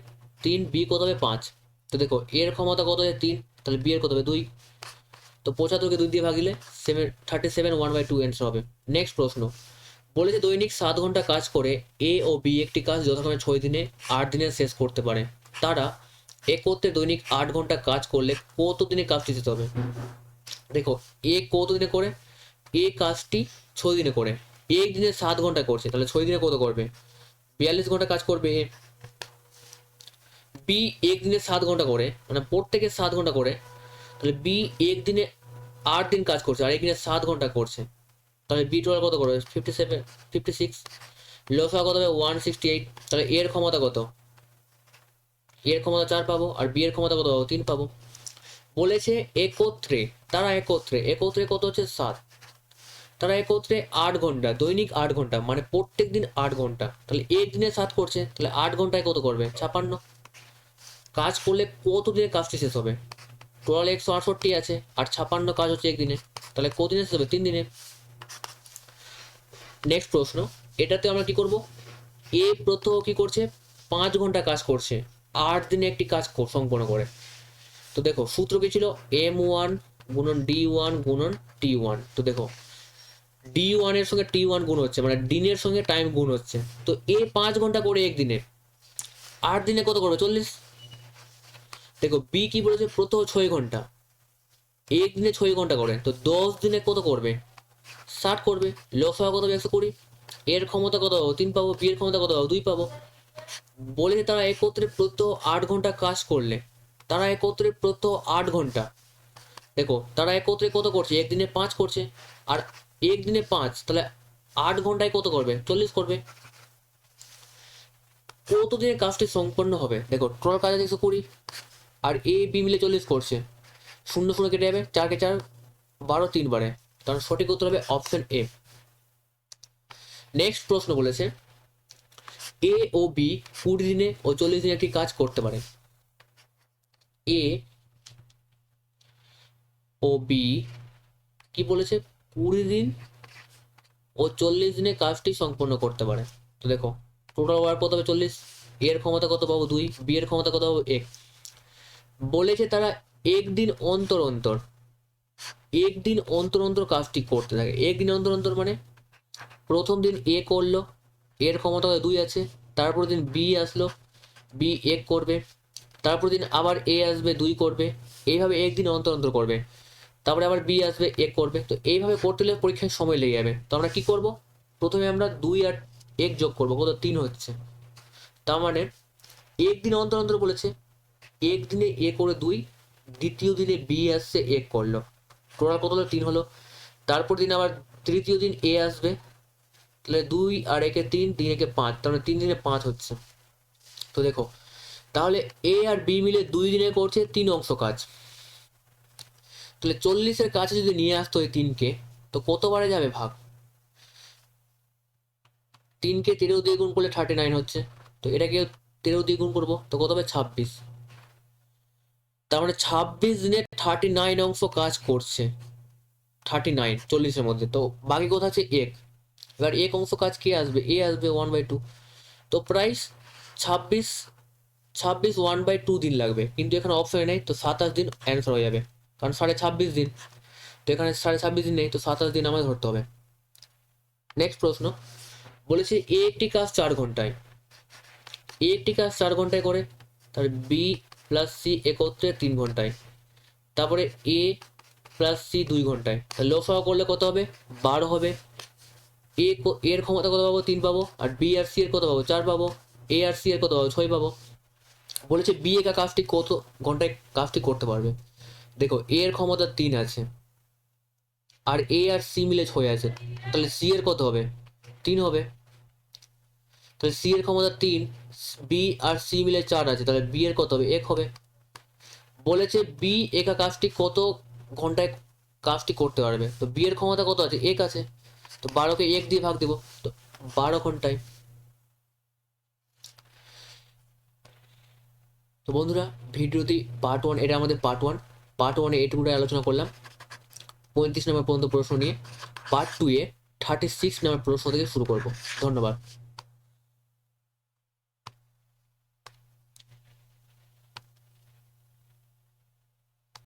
3, বি কত হবে 5। তো দেখো এর ক্ষমতা কত হবে 3, তাহলে বি এর কত হবে 2। তো 75কে 2 দিয়ে ভাগিলে 37, 1/2 অ্যান্সার হবে। নেক্সট প্রশ্ন বলেছে দৈনিক 7 ঘন্টা কাজ করে এ ও বি একটি কাজ যথাক্রমে 6 দিনে 8 দিনে শেষ করতে পারে। তারা একত্রে দৈনিক 8 ঘন্টা কাজ করলে কত দিনে কাজটি শেষ হবে? দেখো এ কত দিনে করে, এ কাজটি 6 দিনে করে, এক দিনে 7 ঘন্টা করছে, তাহলে 6 দিনে কত করবে? 42 ঘন্টা কাজ করবে এ। বি এক দিনে 7 ঘন্টা করে, মানে প্রত্যেকে 7 ঘন্টা করে, তাহলে বি এক দিনে 8 দিন কাজ করছে আর এক দিনে 7 ঘন্টা করছে, তাহলে বি টোটাল কত করবে 57, 56। লসাগু কত হবে 168, তাহলে এর ক্ষমতা কত? এর ক্ষমতা 4 পাবো আর বি এর ক্ষমতা কত পাবো 3 পাবো। বলেছে একত্রে, তারা একত্রে, একত্রে কত হচ্ছে 7, তারা একত্রে 8 ঘন্টা, দৈনিক 8 ঘন্টা, মানে প্রত্যেক দিন 8 ঘন্টা, তাহলে এক দিনে 7 করছে, তাহলে 8 ঘন্টায় কত করবে 56। কাজ করলে কত দিনে কাজটি শেষ হবে? টোটাল 168 আছে আর 56 কাজ হচ্ছে একদিনে, তাহলে কদিনে শেষ হবে 3 দিনে। নেক্সট প্রশ্ন, এটাতে আমরা কি করব? এ প্রথম কি করছে 5 ঘন্টা কাজ করছে, 8 দিনে একটি কাজ সম্পন্ন করে। তো দেখো সূত্র কি ছিল? M1 গুণন D1 গুণন T1। তো দেখো D1 এর সঙ্গে T1 গুণ হচ্ছে, মানে দিনের সঙ্গে টাইম গুণ হচ্ছে। তো এ 5 ঘন্টা করে একদিনে, 8 দিনে কত করবে 40। দেখো বি কি বলেছে প্রথম 6 ঘন্টা, এক দিনে 6 ঘন্টা করে, তো 10 দিনে কত করবে 60 করবে। লসাগু কত হবে 120, এর ক্ষমতা কত পাবো 3 পাবো, বি এর ক্ষমতা কত পাবো 2 পাবো। বলেছে তারা একত্রে প্রত্যহ 8 ঘন্টা কাজ করলে, তারা একত্রে প্রত্যহ 8 ঘন্টা, দেখো তারা একত্রে কত করছে একদিনে 5 করছে আর একদিনে 5, তাহলে 8 ঘন্টায় কত করবে 40 করবে। কত দিনে কাজটি সম্পন্ন হবে? দেখো টোটাল কাজ আছে 120 আর এ বি মিলে 40 করছে, 0 0 কেটে যাবে, 4 কে 4 12, 3 বারে, কারণ সঠিক উত্তর হবে অপশন এ। নেক্সট প্রশ্ন বলেছে এ ও বি 20 দিনে ও 40 দিনে একটি কাজ করতে পারে। এ ও বি কি বলেছে 20 দিন ও 40 দিনে কাজটি সম্পন্ন করতে পারে। তো দেখো টোটাল ওয়ার্ক কত হবে 40, এর ক্ষমতা কত পাবো 2, বি এর ক্ষমতা কত পাবো 1। বলেছে তারা একদিন অন্তর অন্তর, একদিন অন্তর অন্তর কাজটি করতে থাকে। একদিন অন্তর অন্তর মানে প্রথম দিন এ করলো, এর ক্ষমতা 2 আছে, তারপর দিন বি আসলো, বি 1 করবে, তারপর দিন আবার এ আসবে 2 করবে, এইভাবে একদিন অন্তর অন্তর করবে, তারপরে আবার বি আসবে 1 করবে। তো এইভাবে করতে হলে পরীক্ষায় সময় লেগে যাবে। তো আমরা কি করব? প্রথমে আমরা 2 আর 1 যোগ করবো, কত 3 হচ্ছে। তার মানে একদিন অন্তর অন্তর বলেছে, একদিনে এ করে 2, দ্বিতীয় দিনে বি আসছে 1 করলো, টোটাল কত হলো 3 হলো। তারপর দিন আবার তৃতীয় দিন এ আসবে, তাহলে 2 আর 1 3, 3 1 5, তাহলে 3 দিনে 5 হচ্ছে। তো দেখো তাহলে এ আর বি মিলে 2 দিনে করছে 3 অংশ কাজ, তাহলে 40-এর কাছে যদি নিয়ে আসতো এই 3কে, তো কতবারে যাবে ভাগ? 3কে 13 দিয়ে গুণ করলে 39 হচ্ছে, তো এটাকে 13 দিয়ে গুণ করবো তো কত হবে 26। তার মানে 26 দিনে 39 অংশ কাজ করছে, 39 40-এর মধ্যে। তো বাকি কথা আছে 1, এবার 1 অংশ কাজ কে আসবে? এ আসবে 1/2। তো প্রাইস 26, 1/2 দিন লাগবে, কিন্তু এখানে অপশনে নেই, তো 27 দিন অ্যান্সার হয়ে যাবে, কারণ 26.5 দিন, তো এখানে 26.5 দিন নেই, তো 27 দিন আমাদের ধরতে হবে। নেক্সট প্রশ্ন বলেছে এ একটি কাজ 4 ঘন্টায়, এ একটি কাজ 4 ঘন্টায় করে, তাহলে বি প্লাস সি একত্রে 3 ঘন্টায়, তারপরে এ প্লাস সি 2 ঘন্টায়, তাহলে লসাগু করলে কত হবে 12 হবে। এর ক্ষমতা কত পাবো 3 পাবো আর বি আর সি এর কত পাবো 4 পাবো, এ আর সি এর কত পাবো 6 পাবো। বলেছে বি একা কাজটি কত ঘন্টায় কাজটি করতে পারবে। দেখো এর ক্ষমতা 3 আছে আর এ আর সি মিলে 6 আছে, তাহলে সি এর কত হবে 3 হবে, তাহলে সি এর ক্ষমতা 3, বি আর সি মিলে 4 আছে, তাহলে বি এর কত হবে 1 হবে। বলেছে বি একা কাজটি কত ঘন্টায় কাজটি করতে পারবে, তো বি এর ক্ষমতা কত আছে 1 আছে, তো 12কে 1 দিয়ে ভাগ দেবো, তো 12 ঘন্টায়। তো বন্ধুরা ভিডিওটি পার্ট 1, এটা আমাদের পার্ট 1, পার্ট 1-এ এটুকুটাই আলোচনা করলাম 35 নম্বর পর্যন্ত প্রশ্ন নিয়ে। পার্ট 2-এ 36 নম্বর প্রশ্ন থেকে শুরু করব। ধন্যবাদ।